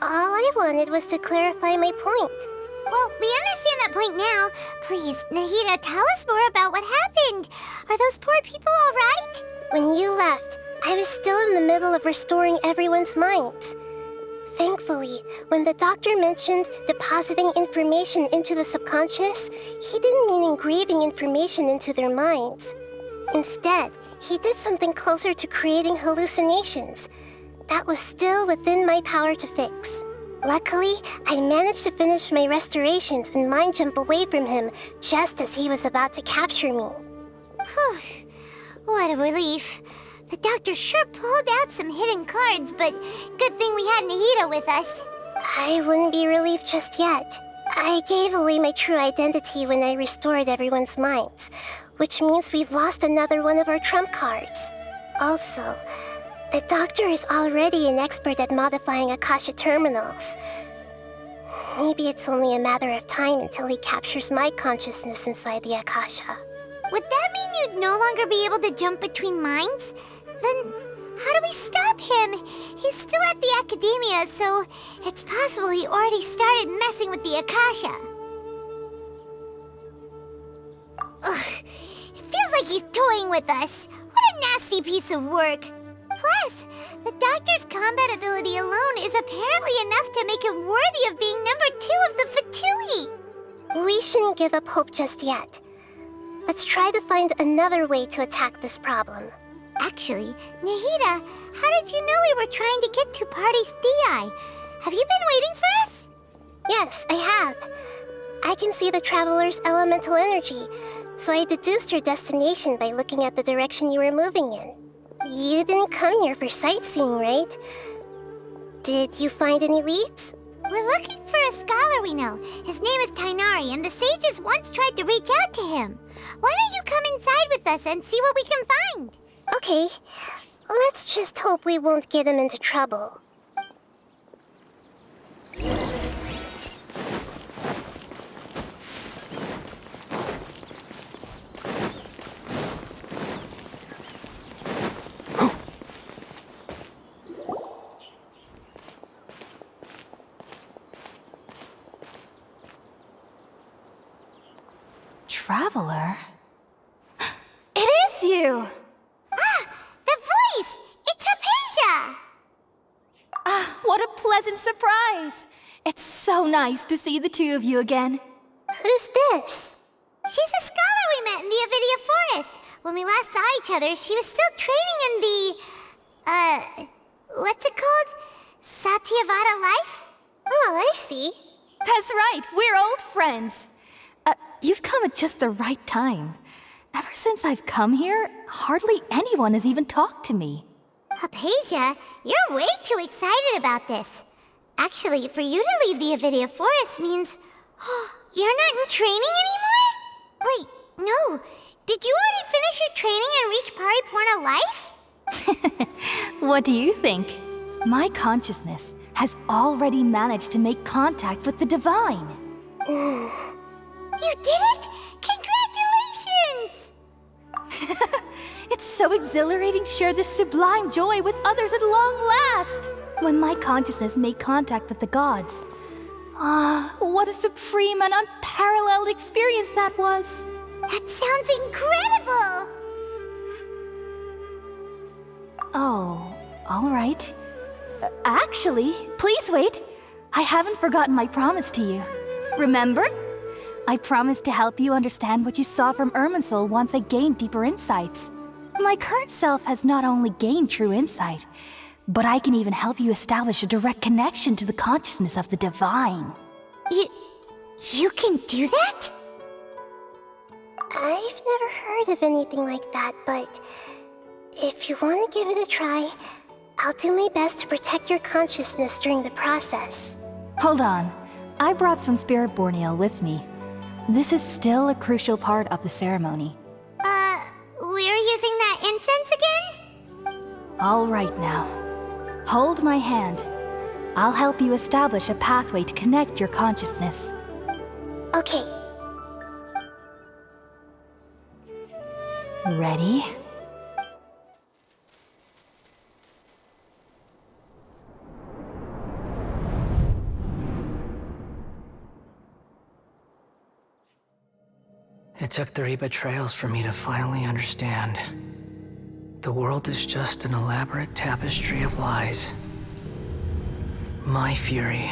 I wanted was to clarify my point. Well, we understand that point now. Please, Nahida, tell us more about what happened. Are those poor people all right? When you left, I was still in the middle of restoring everyone's minds. Thankfully, when the Doctor mentioned depositing information into the subconscious, he didn't mean engraving information into their minds. Instead, he did something closer to creating hallucinations. That was still within my power to fix. Luckily, I managed to finish my restorations and mind jump away from him just as he was about to capture me. Whew. What a relief. The doctor sure pulled out some hidden cards, but good thing we had Nahida with us. I wouldn't be relieved just yet. I gave away my true identity when I restored everyone's minds, which means we've lost another one of our trump cards. Also, the doctor is already an expert at modifying Akasha terminals. Maybe it's only a matter of time until he captures my consciousness inside the Akasha. Would that mean you'd no longer be able to jump between minds? Then how do we stop him? He's still at the academia, so it's possible he already started messing with the Akasha. Ugh, it feels like he's toying with us. What a nasty piece of work. Plus, the doctor's combat ability alone is apparently enough to make him worthy of being number 2 of the Fatui. We shouldn't give up hope just yet. Let's try to find another way to attack this problem. Actually, Nahida, how did you know we were trying to get to Party's DI? Have you been waiting for us? Yes, I have. I can see the traveler's elemental energy, so I deduced your destination by looking at the direction you were moving in. You didn't come here for sightseeing, right? Did you find any leads? We're looking for a scholar we know. His name is Tainari, and the sages once tried to reach out to him. Why don't you come inside with us and see what we can find? Okay, let's just hope we won't get him into trouble. Traveler? It is you! The voice! It's Hypatia! Ah, what a pleasant surprise! It's so nice to see the two of you again. Who's this? She's a scholar we met in the Avidia Forest. When we last saw each other, she was still training in the... what's it called? Satyavada life? Oh, I see. That's right, we're old friends. You've come at just the right time. Ever since I've come here, hardly anyone has even talked to me. Hypatia, you're way too excited about this. Actually, for you to leave the Avidia Forest means... you're not in training anymore? Wait, no. Did you already finish your training and reach Paripurna life? What do you think? My consciousness has already managed to make contact with the divine. You did it! Congratulations! It's so exhilarating to share this sublime joy with others at long last! When my consciousness made contact with the gods. Ah, what a supreme and unparalleled experience that was! That sounds incredible! Oh, all right. Actually, please wait. I haven't forgotten my promise to you. Remember? I promised to help you understand what you saw from Irminsul once I gained deeper insights. My current self has not only gained true insight, but I can even help you establish a direct connection to the consciousness of the divine. You can do that? I've never heard of anything like that, but if you want to give it a try, I'll do my best to protect your consciousness during the process. Hold on. I brought some spirit borneal with me. This is still a crucial part of the ceremony. We're using that incense again? All right now. Hold my hand. I'll help you establish a pathway to connect your consciousness. Okay. Ready? It took 3 betrayals for me to finally understand. The world is just an elaborate tapestry of lies. My fury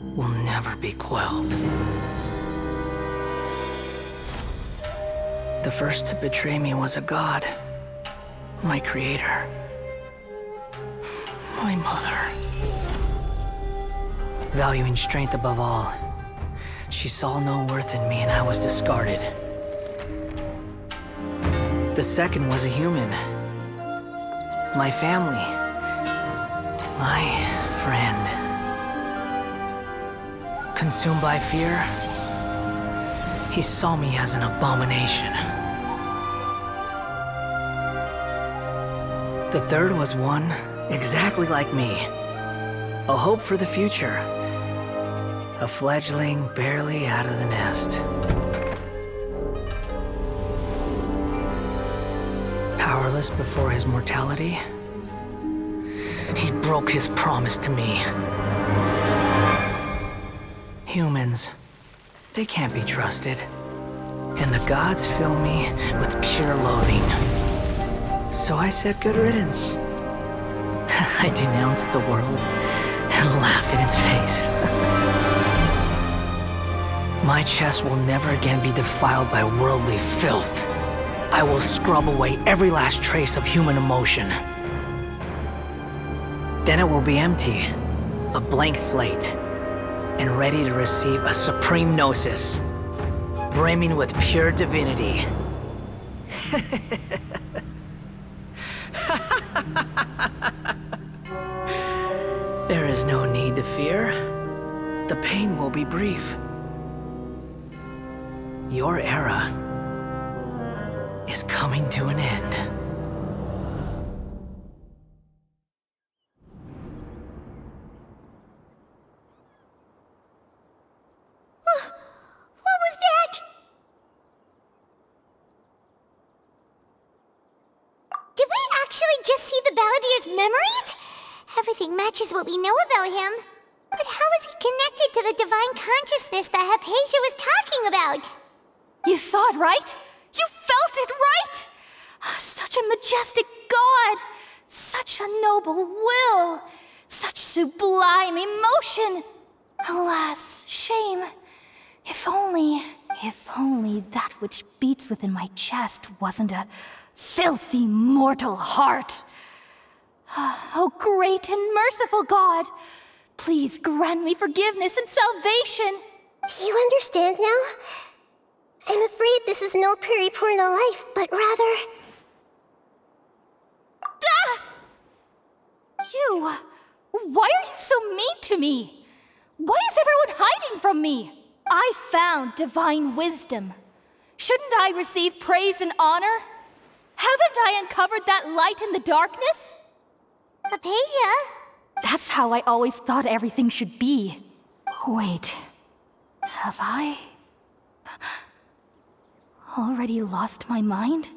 will never be quelled. The first to betray me was a god. My creator. My mother. Valuing strength above all, she saw no worth in me and I was discarded. The second was a human, my family, my friend. Consumed by fear, he saw me as an abomination. The third was one exactly like me. A hope for the future. A fledgling barely out of the nest. Powerless before his mortality, he broke his promise to me. Humans, they can't be trusted. And the gods fill me with pure loathing. So I said good riddance. I denounce the world and laugh in its face. My chest will never again be defiled by worldly filth. I will scrub away every last trace of human emotion. Then it will be empty, a blank slate, and ready to receive a supreme gnosis, brimming with pure divinity. There is no need to fear. The pain will be brief. Your era is coming to an end. What was that? Did we actually just see the Balladier's memories? Everything matches what we know about him. But how is he connected to the divine consciousness that Hypatia was talking about? You saw it, right? You felt it, right? Such a majestic god! Such a noble will! Such sublime emotion! Alas, shame. If only that which beats within my chest wasn't a filthy mortal heart. Oh, great and merciful God! Please grant me forgiveness and salvation! Do you understand now? I'm afraid this is no periporno life, but rather... Ah! You! Why are you so mean to me? Why is everyone hiding from me? I found divine wisdom. Shouldn't I receive praise and honor? Haven't I uncovered that light in the darkness? Hypatia? That's how I always thought everything should be. Wait, have I already lost my mind?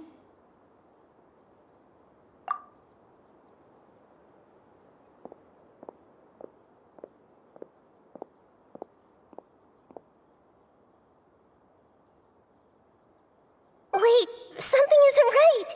Wait, something isn't right!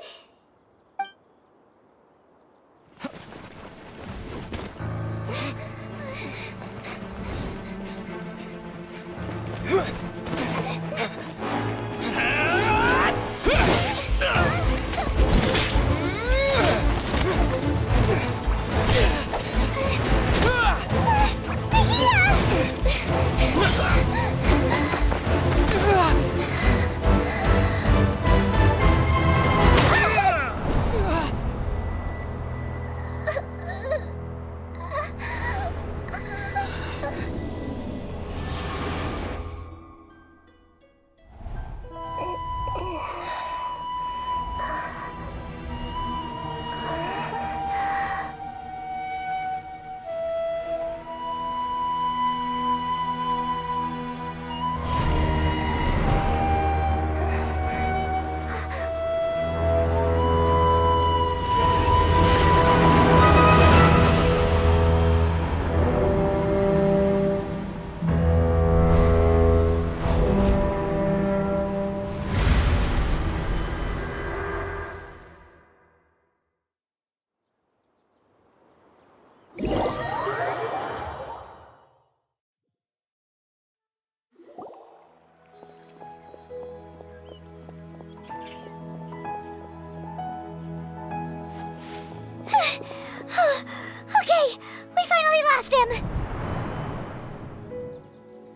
Okay, we finally lost him.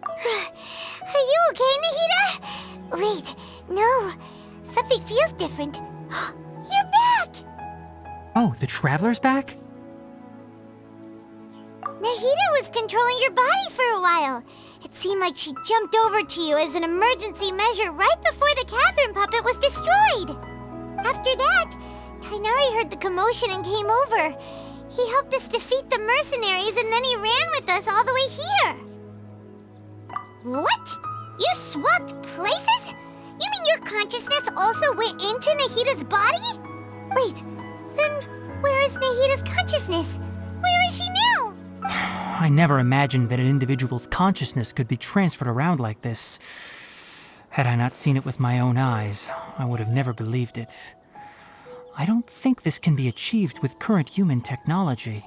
Are you okay, Nahida? Wait, no. Something feels different. You're back! Oh, the Traveler's back? Nahida was controlling your body for a while. It seemed like she jumped over to you as an emergency measure right before the Catherine puppet was destroyed. After that, Tainari heard the commotion and came over. He helped us defeat the mercenaries and then he ran with us all the way here. What? You swapped places? You mean your consciousness also went into Nahida's body? Wait, then where is Nahida's consciousness? Where is she now? I never imagined that an individual's consciousness could be transferred around like this. Had I not seen it with my own eyes, I would have never believed it. I don't think this can be achieved with current human technology.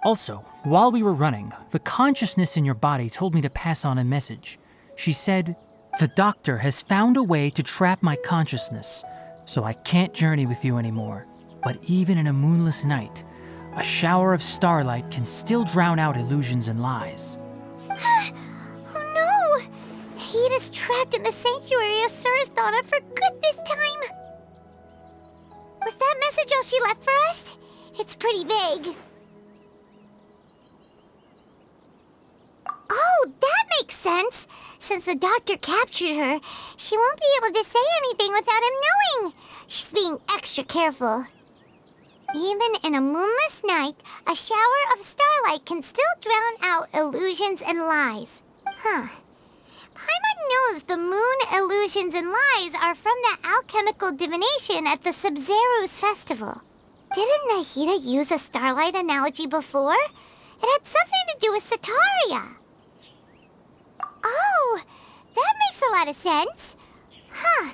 Also, while we were running, the consciousness in your body told me to pass on a message. She said, "The doctor has found a way to trap my consciousness, so I can't journey with you anymore. But even in a moonless night, a shower of starlight can still drown out illusions and lies." Oh no! Nahida's trapped in the sanctuary of Sumeru for good this time. Was that message all she left for us? It's pretty vague. Oh, that makes sense. Since the doctor captured her, she won't be able to say anything without him knowing. She's being extra careful. Even in a moonless night, a shower of starlight can still drown out illusions and lies. Huh. Paimon knows the moon illusions and lies are from the alchemical divination at the Sabzeruz festival. Didn't Nahida use a starlight analogy before? It had something to do with Sataria. Oh, that makes a lot of sense. Huh.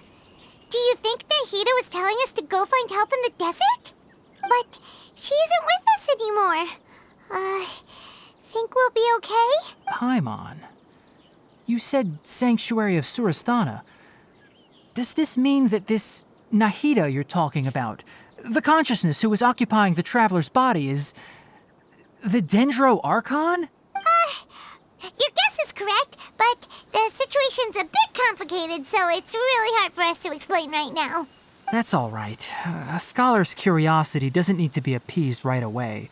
Do you think Nahida was telling us to go find help in the desert? But she isn't with us anymore. Think we'll be okay? Paimon, you said Sanctuary of Sumeru. Does this mean that this Nahida you're talking about, the consciousness who was occupying the Traveler's body, is the Dendro Archon? Your guess is correct, but the situation's a bit complicated, so it's really hard for us to explain right now. That's all right. A scholar's curiosity doesn't need to be appeased right away.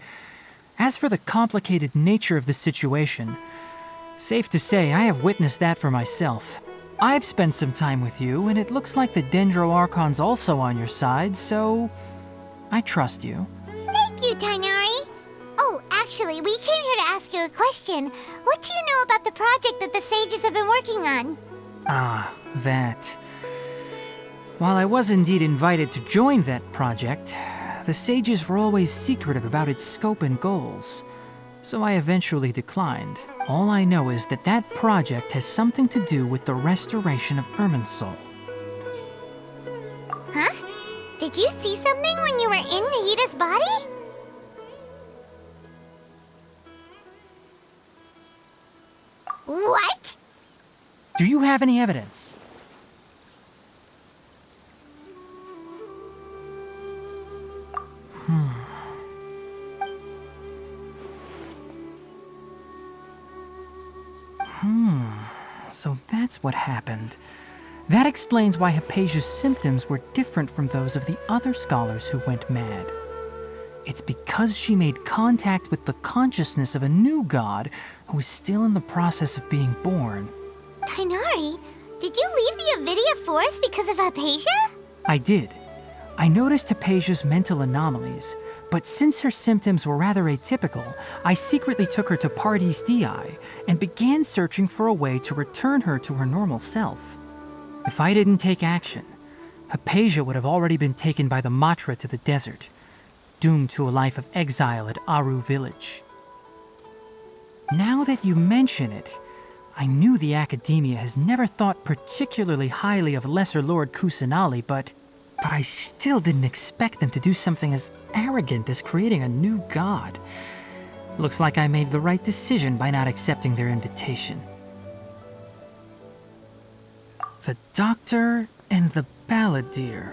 As for the complicated nature of the situation, safe to say I have witnessed that for myself. I've spent some time with you, and it looks like the Dendro Archon's also on your side, so I trust you. Thank you, Tainari. Oh, actually, we came here to ask you a question. What do you know about the project that the sages have been working on? Ah, that. While I was indeed invited to join that project, the sages were always secretive about its scope and goals, so I eventually declined. All I know is that that project has something to do with the restoration of Irminsul. Huh? Did you see something when you were in Nahida's body? What? Do you have any evidence? So that's what happened. That explains why Hypatia's symptoms were different from those of the other scholars who went mad. It's because she made contact with the consciousness of a new god who is still in the process of being born. Tainari, did you leave the Avidia Forest because of Hypatia? I did. I noticed Hypatia's mental anomalies, but since her symptoms were rather atypical, I secretly took her to Pardis Dii and began searching for a way to return her to her normal self. If I didn't take action, Hypatia would have already been taken by the Matra to the desert, doomed to a life of exile at Aru village. Now that you mention it, I knew the Academia has never thought particularly highly of Lesser Lord Kusanali, but I still didn't expect them to do something as arrogant as creating a new god. Looks like I made the right decision by not accepting their invitation. The Doctor and the Balladeer.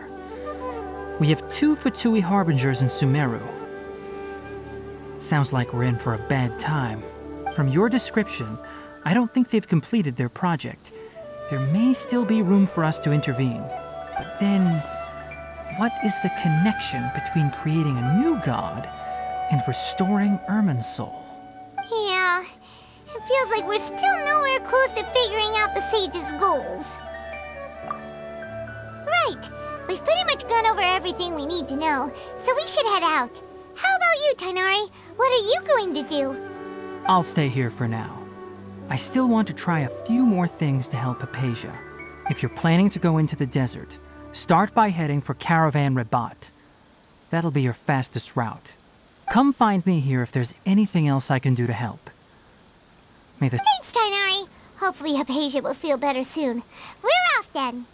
We have 2 Fatui Harbingers in Sumeru. Sounds like we're in for a bad time. From your description, I don't think they've completed their project. There may still be room for us to intervene. But then, what is the connection between creating a new god and restoring Irminsul? Yeah, it feels like we're still nowhere close to figuring out the sage's goals. Right, we've pretty much gone over everything we need to know, so we should head out. How about you, Tighnari? What are you going to do? I'll stay here for now. I still want to try a few more things to help Hypatia. If you're planning to go into the desert, start by heading for Caravan Rabat. That'll be your fastest route. Come find me here if there's anything else I can do to help. Thanks, Tighnari. Hopefully Hypatia will feel better soon. We're off then.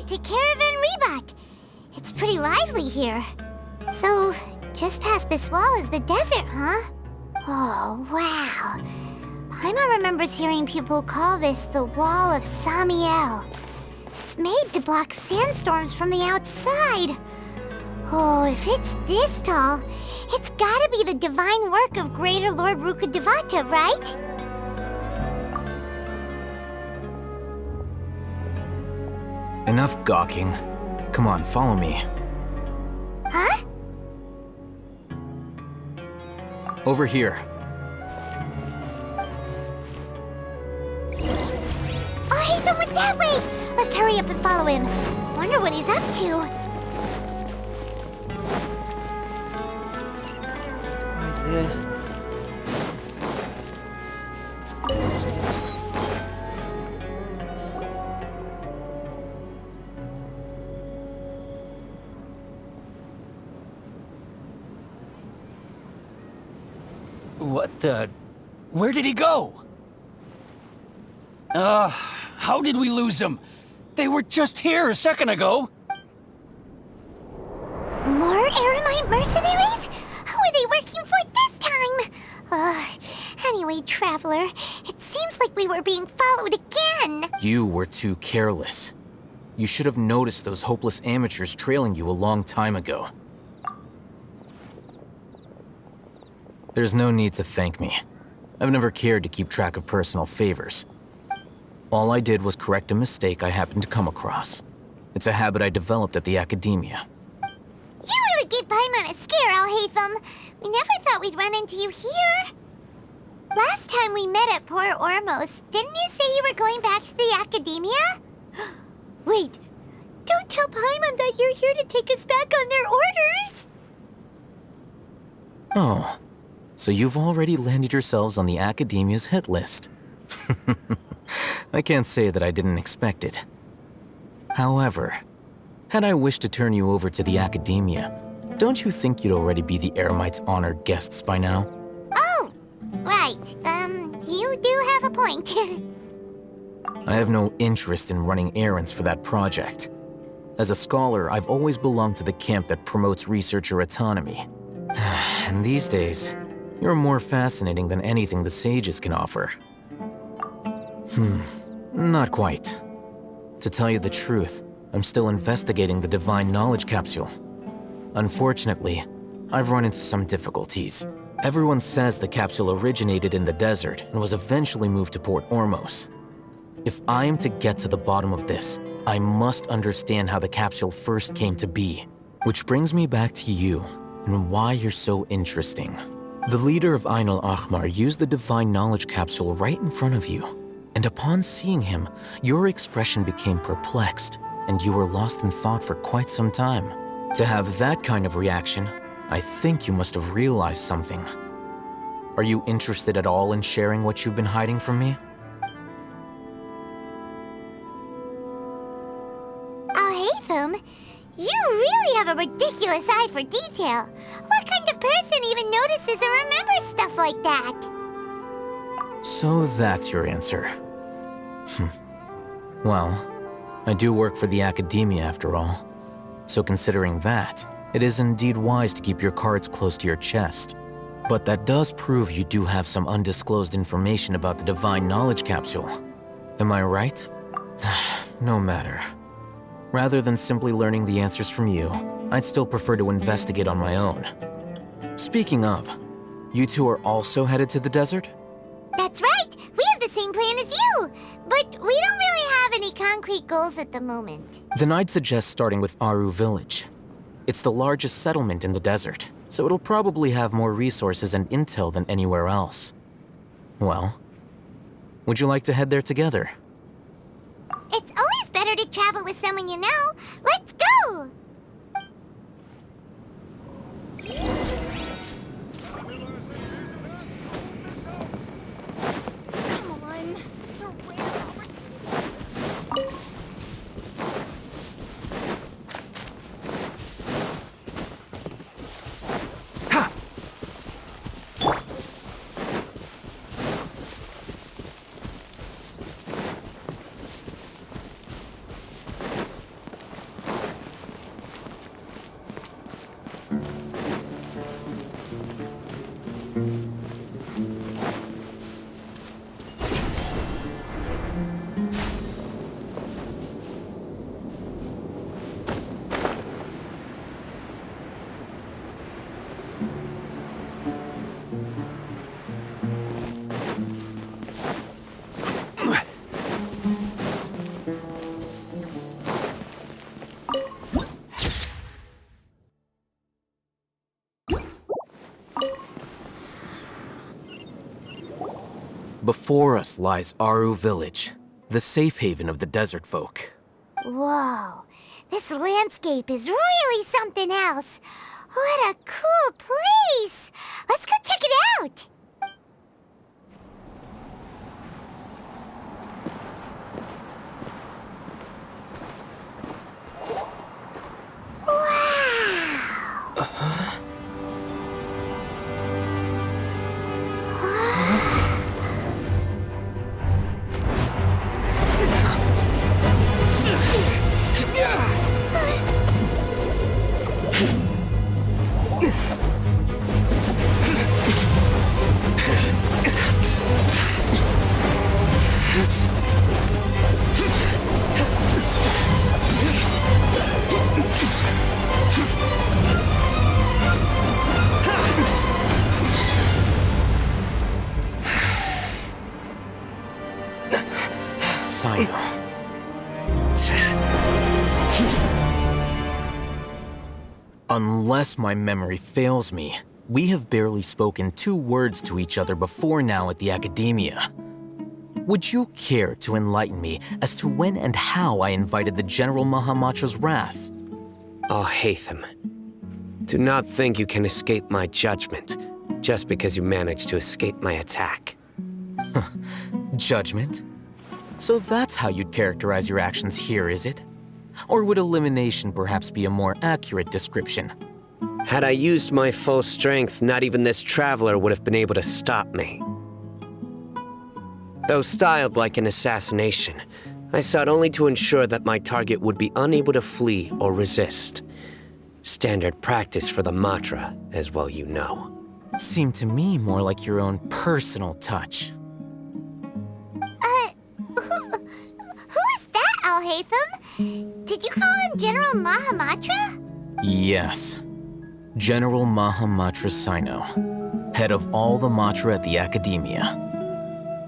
To Caravan Rabat. It's pretty lively here. So, just past this wall is the desert, huh? Oh, wow. Paimon remembers hearing people call this the Wall of Samiel. It's made to block sandstorms from the outside. Oh, if it's this tall, it's gotta be the divine work of Greater Lord Rukkhadevata, right? Enough gawking. Come on, follow me. Huh? Over here. Oh, Hatham went that way! Let's hurry up and follow him. Wonder what he's up to. Why this? What the... Where did he go? How did we lose him? They were just here a second ago. More Eremite mercenaries? Who are they working for this time? Anyway, Traveler, it seems like we were being followed again. You were too careless. You should have noticed those hopeless amateurs trailing you a long time ago. There's no need to thank me. I've never cared to keep track of personal favors. All I did was correct a mistake I happened to come across. It's a habit I developed at the academia. You really gave Paimon a scare, Al-Hatham. We never thought we'd run into you here. Last time we met at Port Ormos, didn't you say you were going back to the academia? Wait, don't tell Paimon that you're here to take us back on their orders! Oh, so you've already landed yourselves on the academia's hit list. I can't say that I didn't expect it. However, had I wished to turn you over to the academia, don't you think you'd already be the Eremites' honored guests by now? Oh, right. You do have a point. I have no interest in running errands for that project. As a scholar, I've always belonged to the camp that promotes researcher autonomy. And these days, you're more fascinating than anything the sages can offer. Not quite. To tell you the truth, I'm still investigating the Divine Knowledge Capsule. Unfortunately, I've run into some difficulties. Everyone says the capsule originated in the desert and was eventually moved to Port Ormos. If I am to get to the bottom of this, I must understand how the capsule first came to be. Which brings me back to you, and why you're so interesting. The leader of Ain al-Ahmar used the Divine Knowledge Capsule right in front of you, and upon seeing him, your expression became perplexed, and you were lost in thought for quite some time. To have that kind of reaction, I think you must have realized something. Are you interested at all in sharing what you've been hiding from me? Al-Haytham, you really have a ridiculous eye for detail. What kind of person even notices or remembers stuff like that? So that's your answer. Well, I do work for the Academia after all. So considering that, it is indeed wise to keep your cards close to your chest. But that does prove you do have some undisclosed information about the Divine Knowledge Capsule. Am I right? No matter. Rather than simply learning the answers from you, I'd still prefer to investigate on my own. Speaking of, you two are also headed to the desert? That's right! We have the same plan as you! But we don't really have any concrete goals at the moment. Then I'd suggest starting with Aru Village. It's the largest settlement in the desert, so it'll probably have more resources and intel than anywhere else. Well, would you like to head there together? It's always better to travel with someone you know. Let's go! Come on, it's a rare opportunity. Before us lies Aru Village, the safe haven of the desert folk. Whoa, this landscape is really something else. What a cool place! Let's go check it out! Unless my memory fails me, we have barely spoken 2 words to each other before now at the Academia. Would you care to enlighten me as to when and how I invited the General Mahamatra's wrath? Oh, Haytham. Do not think you can escape my judgment just because you managed to escape my attack. Judgment? So that's how you'd characterize your actions here, is it? Or would elimination perhaps be a more accurate description? Had I used my full strength, not even this traveler would have been able to stop me. Though styled like an assassination, I sought only to ensure that my target would be unable to flee or resist. Standard practice for the Matra, as well you know. Seemed to me more like your own personal touch. Who is that, Al-Haytham? Did you call him General Mahamatra? Yes. General Mahamatra Sino, head of all the Matra at the Academia.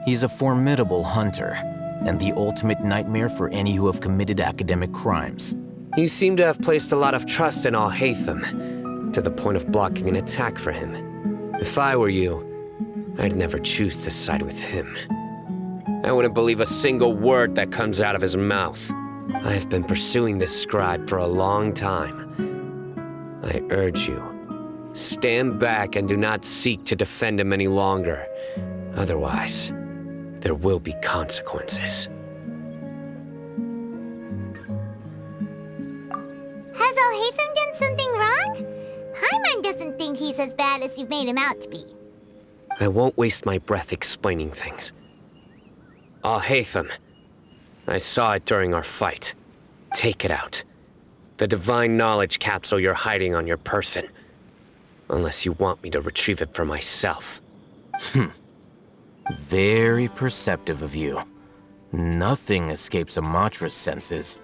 He's a formidable hunter, and the ultimate nightmare for any who have committed academic crimes. You seem to have placed a lot of trust in Al-Haytham, to the point of blocking an attack for him. If I were you, I'd never choose to side with him. I wouldn't believe a single word that comes out of his mouth. I have been pursuing this scribe for a long time. I urge you, stand back and do not seek to defend him any longer. Otherwise, there will be consequences. Has Al-Haytham done something wrong? Paimon doesn't think he's as bad as you've made him out to be. I won't waste my breath explaining things. Al-Haytham, I saw it during our fight. Take it out. The divine knowledge capsule you're hiding on your person. Unless you want me to retrieve it for myself. Very perceptive of you. Nothing escapes a Matra's senses.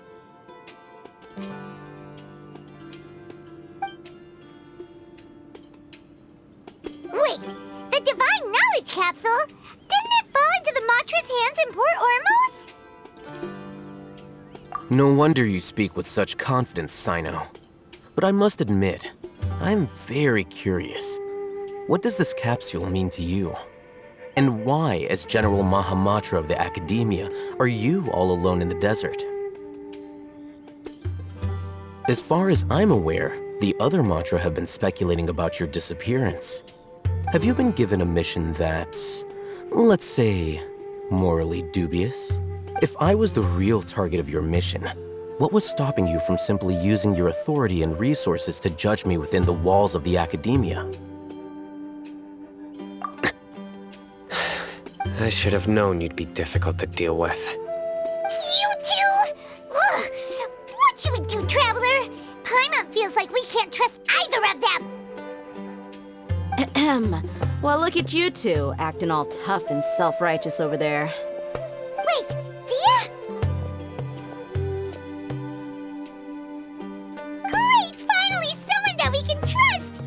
Wait, the divine knowledge capsule? Didn't it fall into the Matra's hands in Port Ormos? No wonder you speak with such confidence, Sino. But I must admit, I'm very curious. What does this capsule mean to you? And why, as General Mahamatra of the Academia, are you all alone in the desert? As far as I'm aware, the other Matra have been speculating about your disappearance. Have you been given a mission that's, let's say, morally dubious? If I was the real target of your mission, what was stopping you from simply using your authority and resources to judge me within the walls of the Academia? I should have known you'd be difficult to deal with. You two? Ugh. What you would do, Traveler? Paimon feels like we can't trust either of them. Ahem. Well, look at you two, acting all tough and self-righteous over there. Wait, Dia? Great! Finally, someone that we can trust!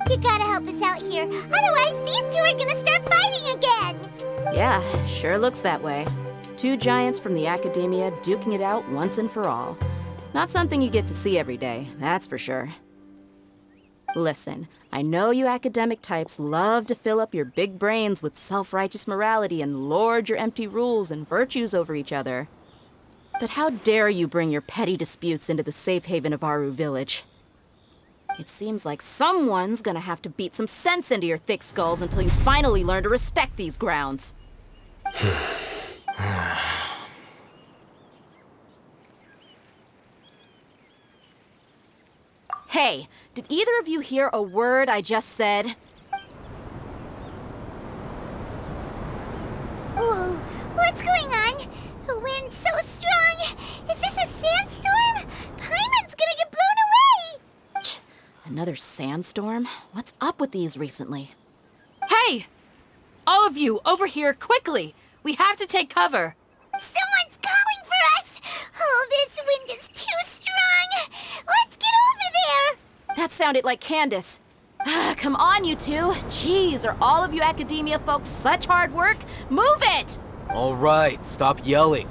You gotta help us out here, otherwise these two are gonna start fighting again! Yeah, sure looks that way. Two giants from the Academia duking it out once and for all. Not something you get to see every day, that's for sure. Listen, I know you academic types love to fill up your big brains with self-righteous morality and lord your empty rules and virtues over each other. But how dare you bring your petty disputes into the safe haven of Aru Village? It seems like someone's gonna have to beat some sense into your thick skulls until you finally learn to respect these grounds. Hey, did either of you hear a word I just said? Whoa, what's going on? The wind's so strong! Is this a sandstorm? Paimon's gonna get blown away! Another sandstorm? What's up with these recently? Hey! All of you, over here, quickly! We have to take cover! Someone's calling for us! Oh, this wind is too strong! Let's get over there! That sounded like Candace. Come on, you two. Jeez, are all of you Academia folks such hard work? Move it! All right, stop yelling.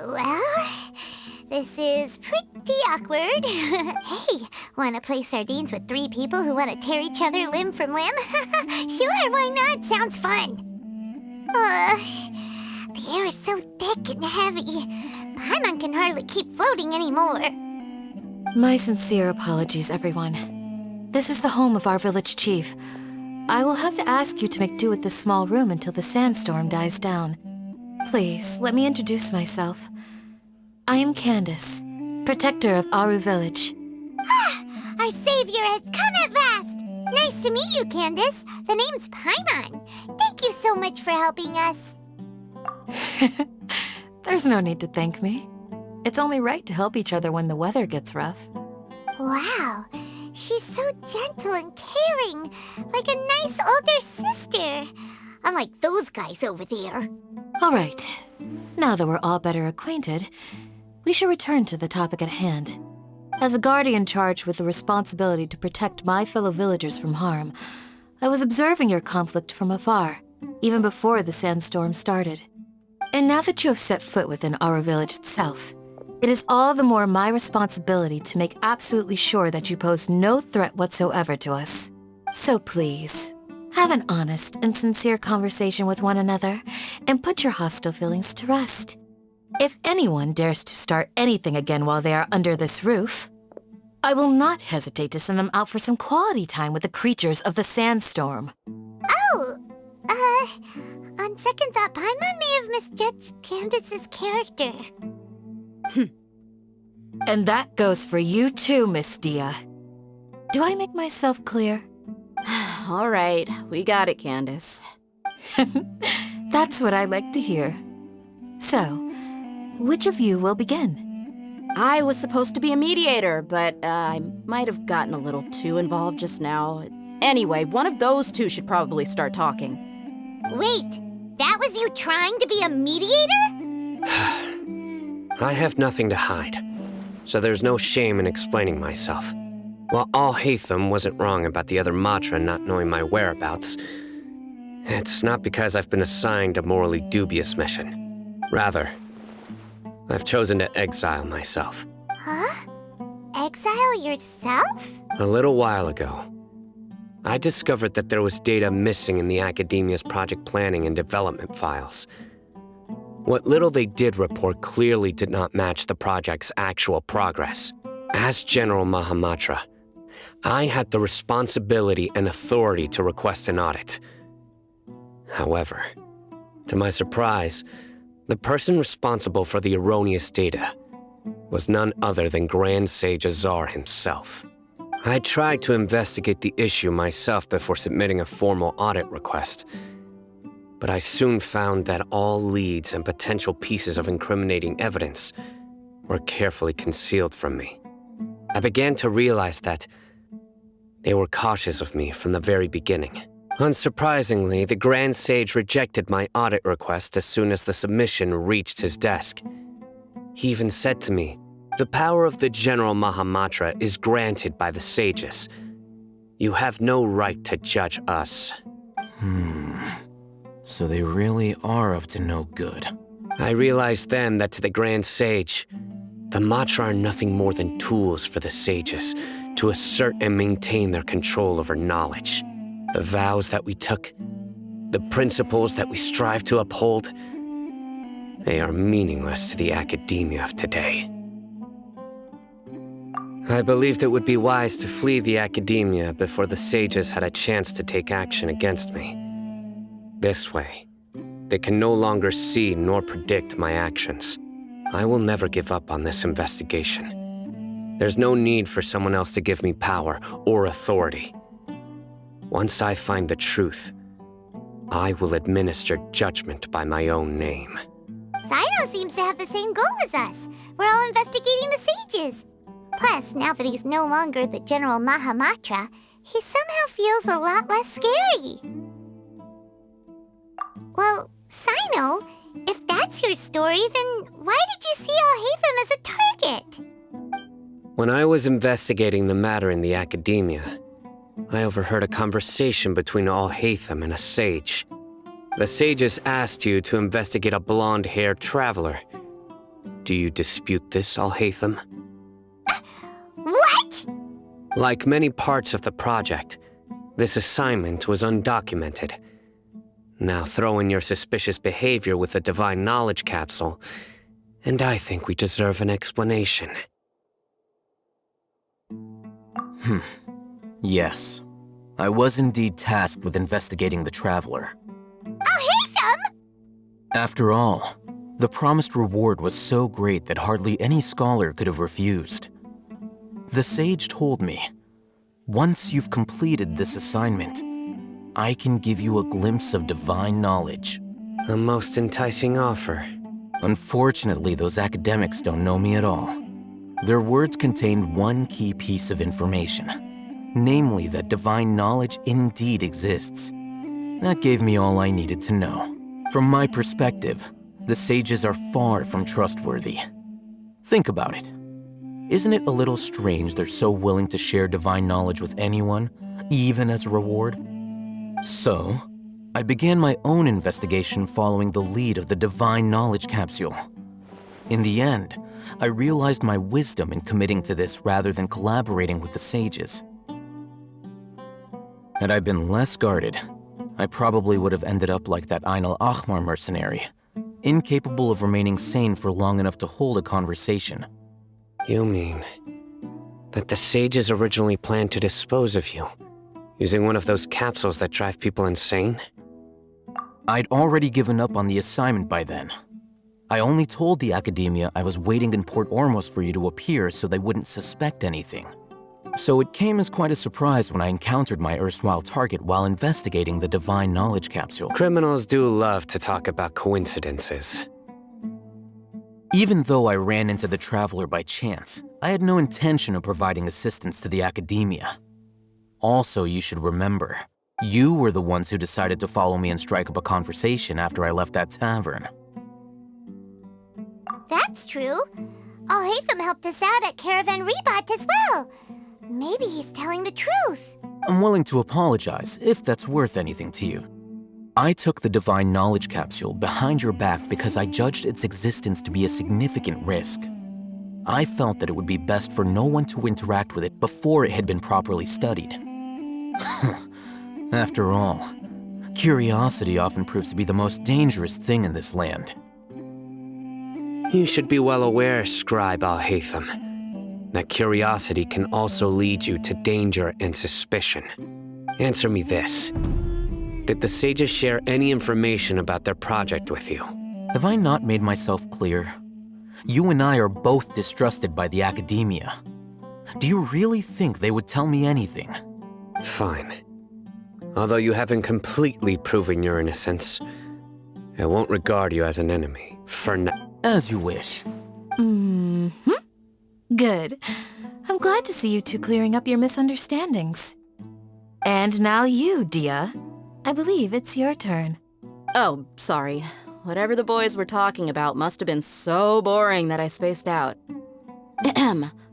Well, this is pretty awkward. Hey, wanna play sardines with three people who wanna tear each other limb from limb? Sure, why not? Sounds fun. The air is so thick and heavy. Paimon can hardly keep floating anymore. My sincere apologies, everyone. This is the home of our village chief. I will have to ask you to make do with this small room until the sandstorm dies down. Please, let me introduce myself. I am Candace, protector of Aru Village. Our savior has come at last! Nice to meet you, Candace. The name's Paimon. Thank you so much for helping us. There's no need to thank me. It's only right to help each other when the weather gets rough. Wow, she's so gentle and caring, like a nice older sister. Unlike those guys over there. All right. Now that we're all better acquainted, we should return to the topic at hand. As a guardian charged with the responsibility to protect my fellow villagers from harm, I was observing your conflict from afar, even before the sandstorm started. And now that you have set foot within our village itself, it is all the more my responsibility to make absolutely sure that you pose no threat whatsoever to us. So please, have an honest and sincere conversation with one another and put your hostile feelings to rest. If anyone dares to start anything again while they are under this roof, I will not hesitate to send them out for some quality time with the creatures of the sandstorm. Oh, on second thought, Paimon may have misjudged Candace's character. And that goes for you too, Miss Dia. Do I make myself clear? All right, we got it, Candace. That's what I like to hear. So, which of you will begin? I was supposed to be a mediator, but I might have gotten a little too involved just now. Anyway, one of those two should probably start talking. Wait, that was you trying to be a mediator? I have nothing to hide, so there's no shame in explaining myself. While Al-Haytham wasn't wrong about the other Matra not knowing my whereabouts, it's not because I've been assigned a morally dubious mission. Rather, I've chosen to exile myself. Huh? Exile yourself? A little while ago, I discovered that there was data missing in the Academia's project planning and development files. What little they did report clearly did not match the project's actual progress. As General Mahamatra, I had the responsibility and authority to request an audit. However, to my surprise, the person responsible for the erroneous data was none other than Grand Sage Azar himself. I tried to investigate the issue myself before submitting a formal audit request, but I soon found that all leads and potential pieces of incriminating evidence were carefully concealed from me. I began to realize that they were cautious of me from the very beginning. Unsurprisingly, the Grand Sage rejected my audit request as soon as the submission reached his desk. He even said to me, "The power of the General Mahamatra is granted by the sages. You have no right to judge us." So they really are up to no good. I realized then that to the Grand Sage, the Matra are nothing more than tools for the sages to assert and maintain their control over knowledge. The vows that we took, the principles that we strive to uphold, they are meaningless to the academia of today. I believed it would be wise to flee the academia before the sages had a chance to take action against me. This way, they can no longer see nor predict my actions. I will never give up on this investigation. There's no need for someone else to give me power or authority. Once I find the truth, I will administer judgment by my own name. Sino seems to have the same goal as us. We're all investigating the sages. Plus, now that he's no longer the General Mahamatra, he somehow feels a lot less scary. Well, Sino, if that's your story, then why did you see Al-Haytham as a target? When I was investigating the matter in the academia, I overheard a conversation between Al-Haytham and a sage. The sages asked you to investigate a blonde-haired traveler. Do you dispute this, Al-Haytham? What? Like many parts of the project, this assignment was undocumented. Now throw in your suspicious behavior with the Divine Knowledge Capsule, and I think we deserve an explanation. Yes. I was indeed tasked with investigating the Traveler. Al-Haytham! After all, the promised reward was so great that hardly any scholar could have refused. The sage told me, once you've completed this assignment, I can give you a glimpse of divine knowledge. A most enticing offer. Unfortunately, those academics don't know me at all. Their words contained one key piece of information, namely that divine knowledge indeed exists. That gave me all I needed to know. From my perspective, the sages are far from trustworthy. Think about it. Isn't it a little strange they're so willing to share divine knowledge with anyone, even as a reward? So, I began my own investigation following the lead of the divine knowledge capsule. In the end, I realized my wisdom in committing to this rather than collaborating with the sages. Had I been less guarded, I probably would have ended up like that Ain al-Ahmar mercenary, incapable of remaining sane for long enough to hold a conversation. You mean that the sages originally planned to dispose of you, using one of those capsules that drive people insane? I'd already given up on the assignment by then. I only told the Academia I was waiting in Port Ormos for you to appear so they wouldn't suspect anything. So it came as quite a surprise when I encountered my erstwhile target while investigating the divine knowledge capsule. Criminals do love to talk about coincidences. Even though I ran into the Traveler by chance, I had no intention of providing assistance to the Academia. Also, you should remember, you were the ones who decided to follow me and strike up a conversation after I left that tavern. That's true. Al-Haytham helped us out at Caravan Rebat as well. Maybe he's telling the truth. I'm willing to apologize if that's worth anything to you. I took the divine knowledge capsule behind your back because I judged its existence to be a significant risk. I felt that it would be best for no one to interact with it before it had been properly studied. After all, curiosity often proves to be the most dangerous thing in this land. You should be well aware, Scribe Al-Haytham, that curiosity can also lead you to danger and suspicion. Answer me this. Did the sages share any information about their project with you? Have I not made myself clear? You and I are both distrusted by the Academia. Do you really think they would tell me anything? Fine. Although you haven't completely proven your innocence, I won't regard you as an enemy, for now. As you wish. Good. I'm glad to see you two clearing up your misunderstandings. And now you, Dia. I believe it's your turn. Oh, sorry. Whatever the boys were talking about must have been so boring that I spaced out.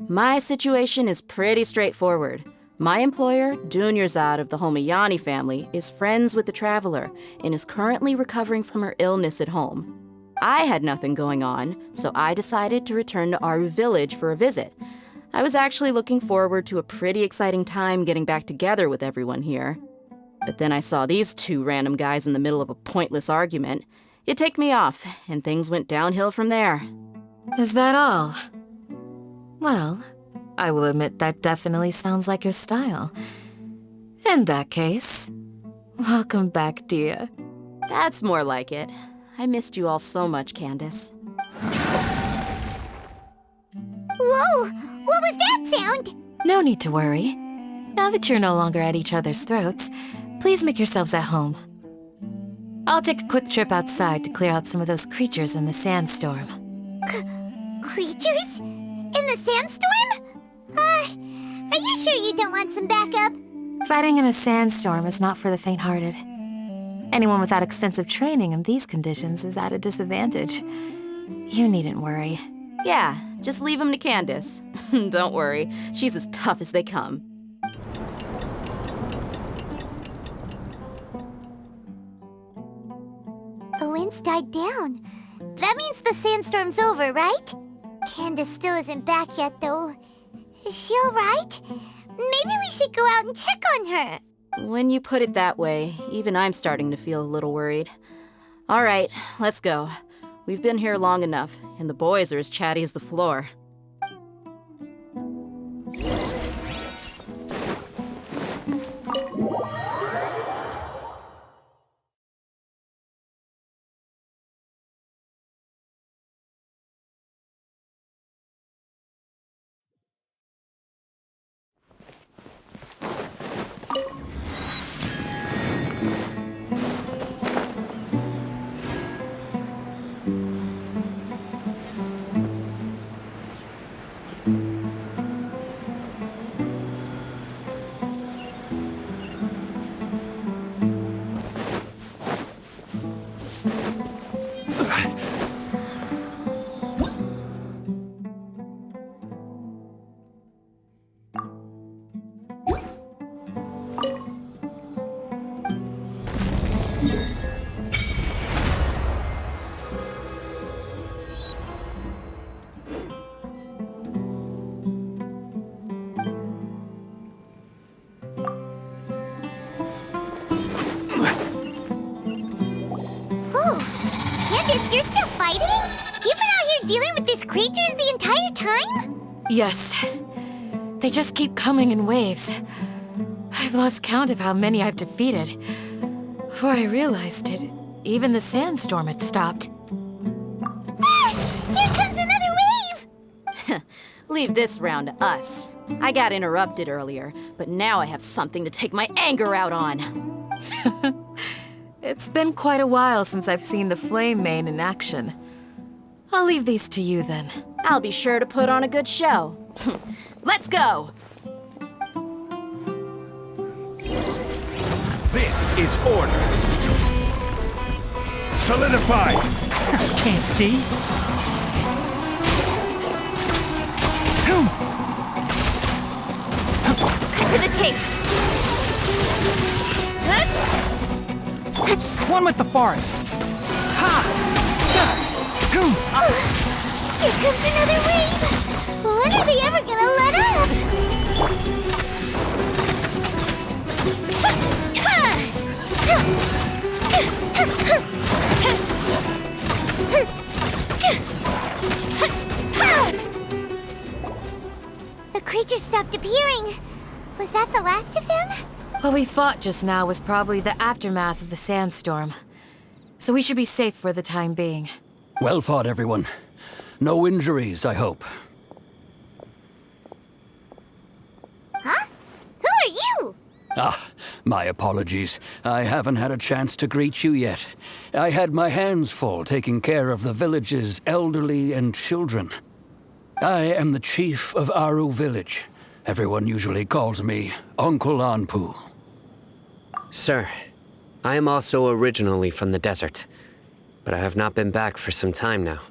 My situation is pretty straightforward. My employer, Dunyarzad of the Homayani family, is friends with the Traveler and is currently recovering from her illness at home. I had nothing going on, so I decided to return to Aru village for a visit. I was actually looking forward to a pretty exciting time getting back together with everyone here. But then I saw these two random guys in the middle of a pointless argument. It ticked me off, and things went downhill from there. Is that all? Well, I will admit that definitely sounds like your style. In that case, welcome back, Dia. That's more like it. I missed you all so much, Candace. Whoa! What was that sound? No need to worry. Now that you're no longer at each other's throats, please make yourselves at home. I'll take a quick trip outside to clear out some of those creatures in the sandstorm. Creatures? In the sandstorm? Are you sure you don't want some backup? Fighting in a sandstorm is not for the faint-hearted. Anyone without extensive training in these conditions is at a disadvantage. You needn't worry. Yeah, just leave him to Candace. Don't worry, she's as tough as they come. The wind's died down. That means the sandstorm's over, right? Candace still isn't back yet, though. Is she alright? Maybe we should go out and check on her. When you put it that way, even I'm starting to feel a little worried. All right, let's go. We've been here long enough, and the boys are as chatty as the floor. these creatures the entire time? Yes. They just keep coming in waves. I've lost count of how many I've defeated. Before I realized it, even the sandstorm had stopped. Ah! Here comes another wave! Leave this round to us. I got interrupted earlier, but now I have something to take my anger out on. It's been quite a while since I've seen the Flame Mane in action. I'll leave these to you then. I'll be sure to put on a good show. Let's go! This is order. Solidify! Can't see? Cut to the chase! One with the forest. Ha! Here comes another wave! When are they ever gonna let up? The creature stopped appearing. Was that the last of them? What we fought just now was probably the aftermath of the sandstorm. So we should be safe for the time being. Well fought, everyone. No injuries, I hope. Huh? Who are you? Ah, my apologies. I haven't had a chance to greet you yet. I had my hands full taking care of the village's elderly and children. I am the chief of Aru village. Everyone usually calls me Uncle Anpu. Sir, I am also originally from the desert, but I have not been back for some time now.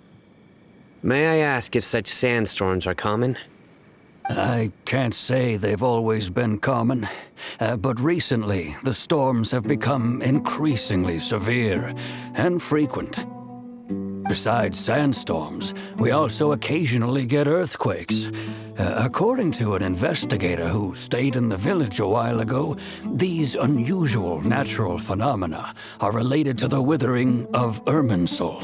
May I ask if such sandstorms are common? I can't say they've always been common, but recently the storms have become increasingly severe and frequent. Besides sandstorms, we also occasionally get earthquakes. According to an investigator who stayed in the village a while ago, these unusual natural phenomena are related to the withering of Irminsul.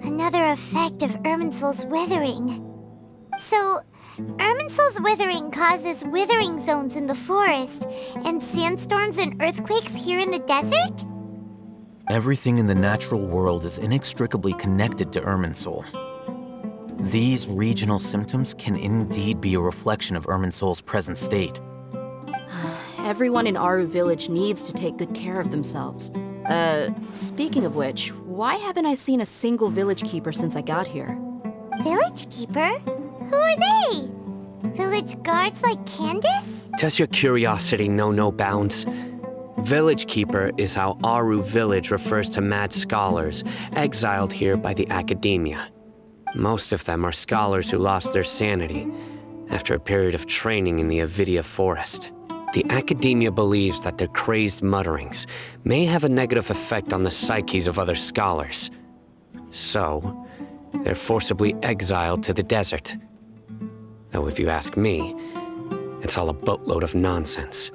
Another effect of Irminsul's withering. So, Irminsul's withering causes withering zones in the forest, and sandstorms and earthquakes here in the desert? Everything in the natural world is inextricably connected to Irminsul. These regional symptoms can indeed be a reflection of Irminsul's present state. Everyone in Aru village needs to take good care of themselves. Speaking of which, why haven't I seen a single village keeper since I got here? Village keeper? Who are they? Village guards like Candace? Does your curiosity know no bounds? Village Keeper is how Aru village refers to mad scholars exiled here by the academia. Most of them are scholars who lost their sanity after a period of training in the Avidia forest. The academia believes that their crazed mutterings may have a negative effect on the psyches of other scholars. So, they're forcibly exiled to the desert. Though if you ask me, it's all a boatload of nonsense.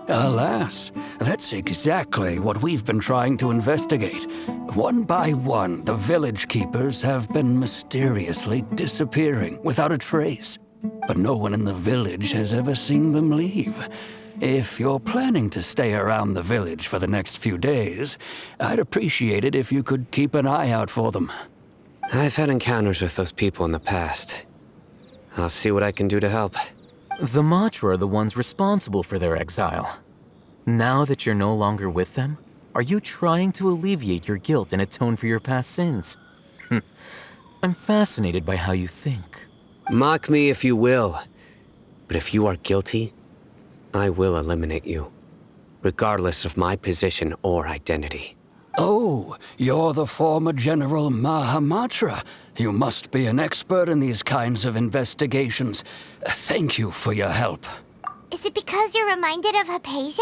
Alas, that's exactly what we've been trying to investigate. One by one, the village keepers have been mysteriously disappearing without a trace. But no one in the village has ever seen them leave. If you're planning to stay around the village for the next few days, I'd appreciate it if you could keep an eye out for them. I've had encounters with those people in the past. I'll see what I can do to help. The Matra are the ones responsible for their exile. Now that you're no longer with them, are you trying to alleviate your guilt and atone for your past sins? I'm fascinated by how you think. Mock me if you will, but if you are guilty, I will eliminate you, regardless of my position or identity. Oh, you're the former General Mahamatra. You must be an expert in these kinds of investigations. Thank you for your help. Is it because you're reminded of Hypatia?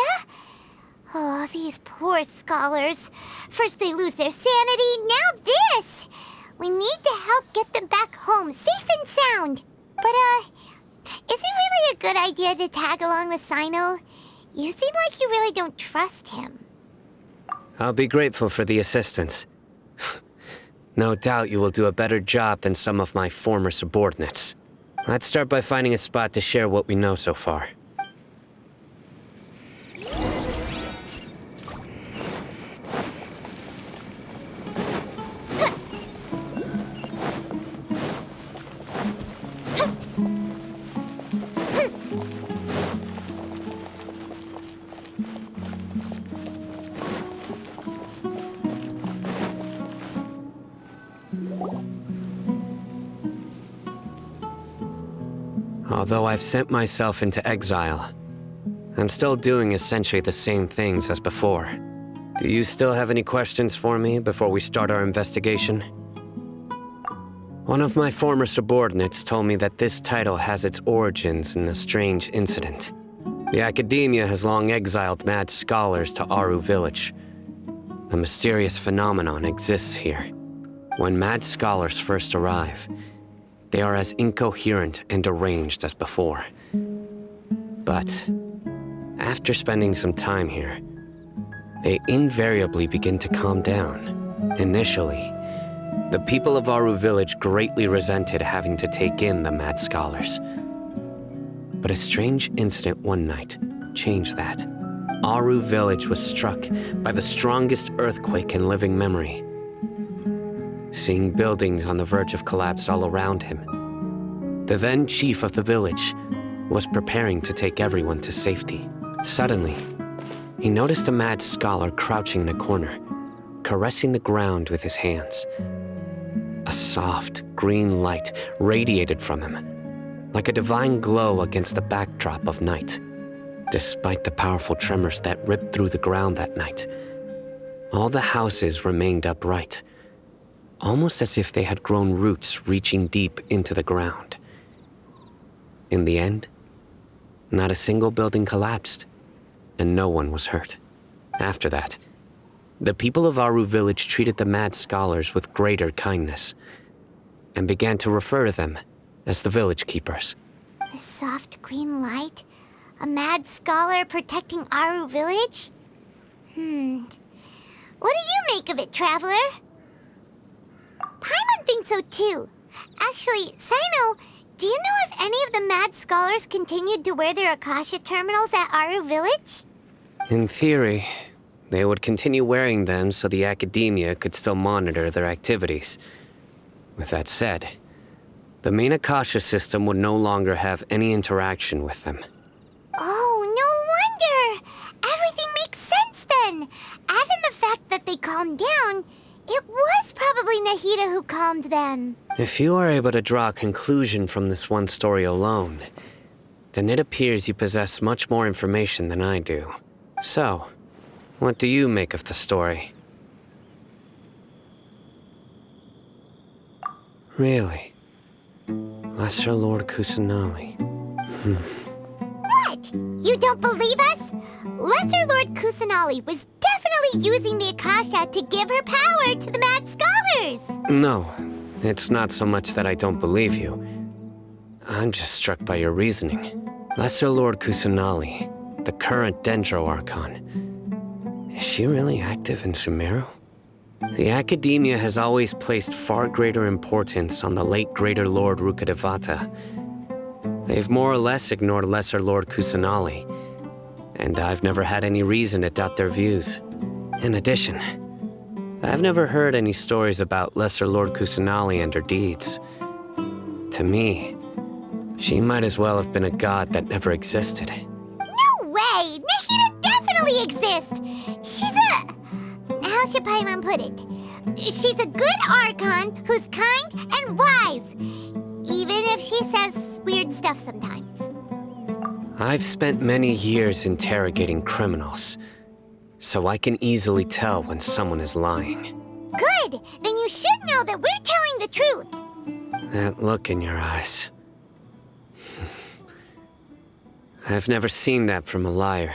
Oh, these poor scholars. First they lose their sanity, now this! We need to help get them back home, safe and sound. But, is it really a good idea to tag along with Sino? You seem like you really don't trust him. I'll be grateful for the assistance. No doubt you will do a better job than some of my former subordinates. Let's start by finding a spot to share what we know so far. Although I've sent myself into exile, I'm still doing essentially the same things as before. Do you still have any questions for me before we start our investigation? One of my former subordinates told me that this title has its origins in a strange incident. The Academia has long exiled mad scholars to Aru Village. A mysterious phenomenon exists here. When mad scholars first arrive, they are as incoherent and deranged as before. But after spending some time here, they invariably begin to calm down. Initially, the people of Aru Village greatly resented having to take in the mad scholars. But a strange incident one night changed that. Aru Village was struck by the strongest earthquake in living memory. Seeing buildings on the verge of collapse all around him, the then chief of the village was preparing to take everyone to safety. Suddenly, he noticed a mad scholar crouching in a corner, caressing the ground with his hands. A soft, green light radiated from him, like a divine glow against the backdrop of night. Despite the powerful tremors that ripped through the ground that night, all the houses remained upright, almost as if they had grown roots reaching deep into the ground. In the end, not a single building collapsed, and no one was hurt. After that, the people of Aru Village treated the mad scholars with greater kindness, and began to refer to them as the village keepers. The soft green light? A mad scholar protecting Aru Village? What do you make of it, Traveler? Paimon thinks so too. Actually, Sino, do you know if any of the mad scholars continued to wear their Akasha terminals at Aru Village? In theory, they would continue wearing them so the Academia could still monitor their activities. With that said, the main Akasha system would no longer have any interaction with them. Oh, no wonder! Everything makes sense then! Add in the fact that they calmed down, it was probably Nahida who calmed them. If you are able to draw a conclusion from this one story alone, then it appears you possess much more information than I do. So, what do you make of the story? Really? Lesser Lord Kusanali. What? You don't believe us? Lesser Lord Kusanali was definitely using the Akasha to give her power to the mad scholars! No, it's not so much that I don't believe you. I'm just struck by your reasoning. Lesser Lord Kusanali, the current Dendro Archon, is she really active in Sumeru? The Academia has always placed far greater importance on the late Greater Lord Rukkhadevata. They've more or less ignored Lesser Lord Kusanali, and I've never had any reason to doubt their views. In addition, I've never heard any stories about Lesser Lord Kusanali and her deeds. To me, she might as well have been a god that never existed. No way! Nahida definitely exists! She's how should Paimon put it? She's a good Archon who's kind and wise, even if she says weird stuff sometimes. I've spent many years interrogating criminals, so I can easily tell when someone is lying. Good! Then you should know that we're telling the truth! That look in your eyes. I've never seen that from a liar.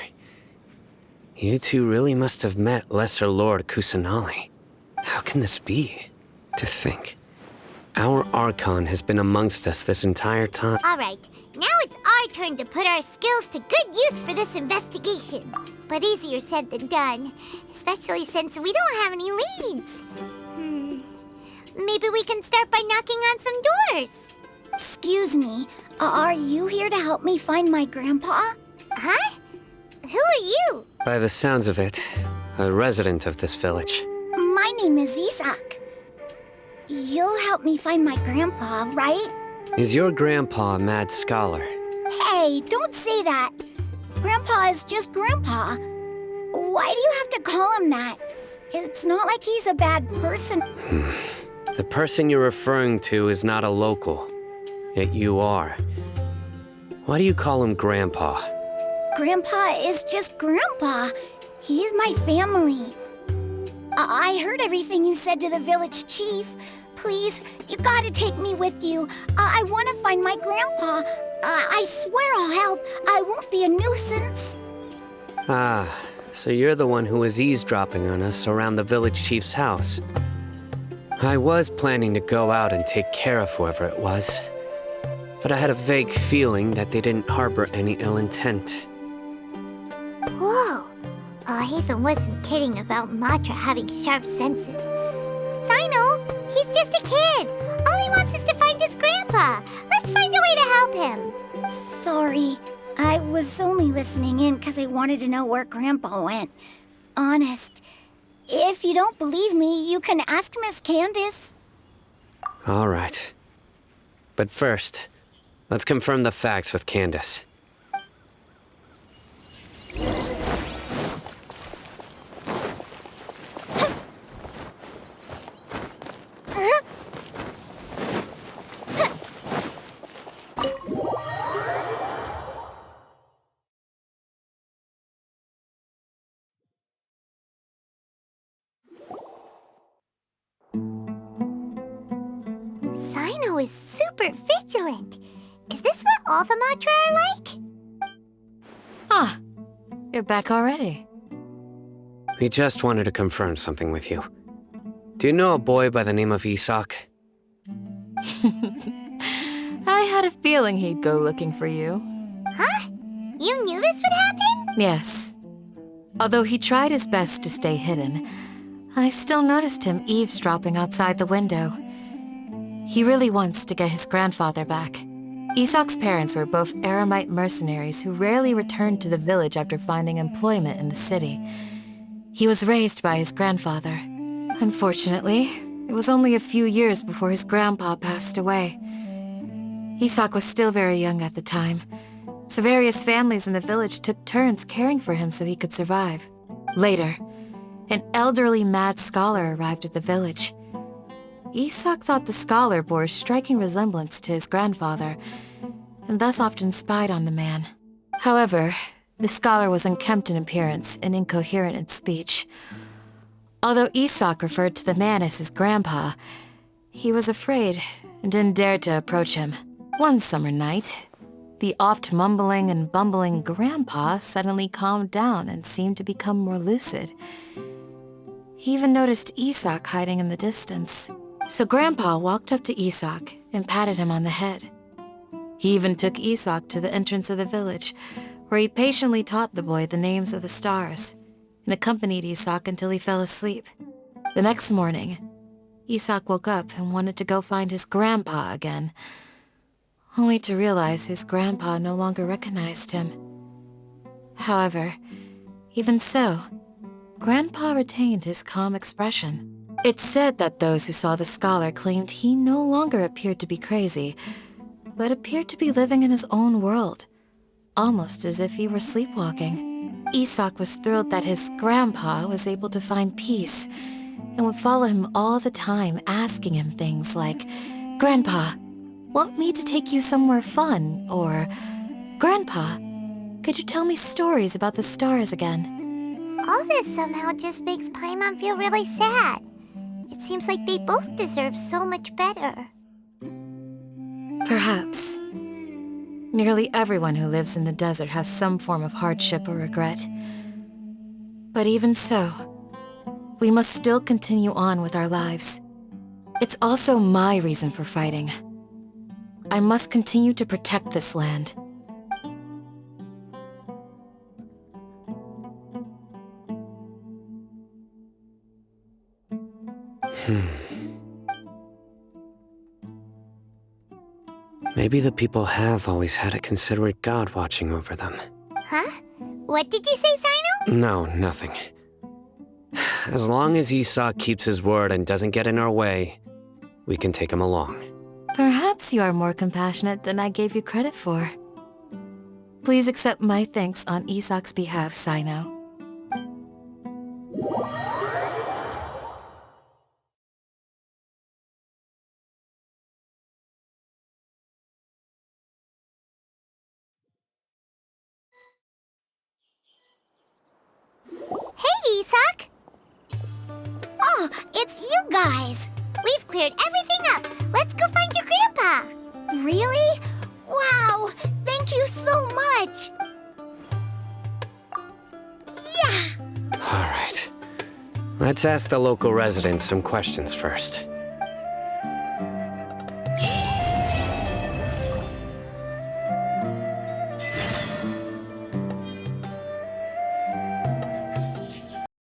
You two really must have met Lesser Lord Kusanali. How can this be? To think, our Archon has been amongst us this entire time. Alright, now it's our turn to put our skills to good use for this investigation. But easier said than done, especially since we don't have any leads. maybe we can start by knocking on some doors. Excuse me, are you here to help me find my grandpa? Huh? Who are you? By the sounds of it, a resident of this village. My name is Isak. You'll help me find my grandpa, right? Is your grandpa a mad scholar? Hey, don't say that. Grandpa is just Grandpa. Why do you have to call him that? It's not like he's a bad person. The person you're referring to is not a local, yet you are. Why do you call him Grandpa? Grandpa is just Grandpa. He's my family. I heard everything you said to the village chief. Please, you gotta take me with you. I want to find my grandpa. I swear I'll help. I won't be a nuisance. Ah, so you're the one who was eavesdropping on us around the village chief's house. I was planning to go out and take care of whoever it was, but I had a vague feeling that they didn't harbor any ill intent. Whoa. Hatham wasn't kidding about Matra having sharp senses. Sino, he's just a kid. All he wants is to find his grandpa. Let's find a way to help him. Sorry. I was only listening in because I wanted to know where Grandpa went. Honest. If you don't believe me, you can ask Miss Candace. All right. But first, let's confirm the facts with Candace. Sino is super vigilant. Is this what all the Matra are like? Ah, you're back already. We just wanted to confirm something with you. Do you know a boy by the name of Isak? I had a feeling he'd go looking for you. Huh? You knew this would happen? Yes. Although he tried his best to stay hidden, I still noticed him eavesdropping outside the window. He really wants to get his grandfather back. Isak's parents were both Eremite mercenaries who rarely returned to the village after finding employment in the city. He was raised by his grandfather. Unfortunately, it was only a few years before his grandpa passed away. Isak was still very young at the time, so various families in the village took turns caring for him so he could survive. Later, an elderly mad scholar arrived at the village. Isak thought the scholar bore a striking resemblance to his grandfather, and thus often spied on the man. However, the scholar was unkempt in appearance and incoherent in speech. Although Isak referred to the man as his grandpa, he was afraid and didn't dare to approach him. One summer night, the oft mumbling and bumbling grandpa suddenly calmed down and seemed to become more lucid. He even noticed Isak hiding in the distance. So Grandpa walked up to Isak and patted him on the head. He even took Isak to the entrance of the village, where he patiently taught the boy the names of the stars, and accompanied Isak until he fell asleep. The next morning, Isak woke up and wanted to go find his grandpa again, only to realize his grandpa no longer recognized him. However, even so, Grandpa retained his calm expression. It's said that those who saw the scholar claimed he no longer appeared to be crazy, but appeared to be living in his own world, almost as if he were sleepwalking. Isak was thrilled that his grandpa was able to find peace, and would follow him all the time, asking him things like, "Grandpa, want me to take you somewhere fun?" Or, "Grandpa, could you tell me stories about the stars again?" All this somehow just makes Paimon feel really sad. It seems like they both deserve so much better. Perhaps. Nearly everyone who lives in the desert has some form of hardship or regret. But even so, we must still continue on with our lives. It's also my reason for fighting. I must continue to protect this land. Maybe the people have always had a considerate god watching over them. Huh? What did you say, Sino? No, nothing. As long as Esau keeps his word and doesn't get in our way, we can take him along. Perhaps you are more compassionate than I gave you credit for. Please accept my thanks on Isak's behalf, Sino. Hey, Isak! Oh, it's you guys! We've cleared everything up. Let's go find your grandpa. Really? Wow! Thank you so much! Yeah! All right. Let's ask the local residents some questions first.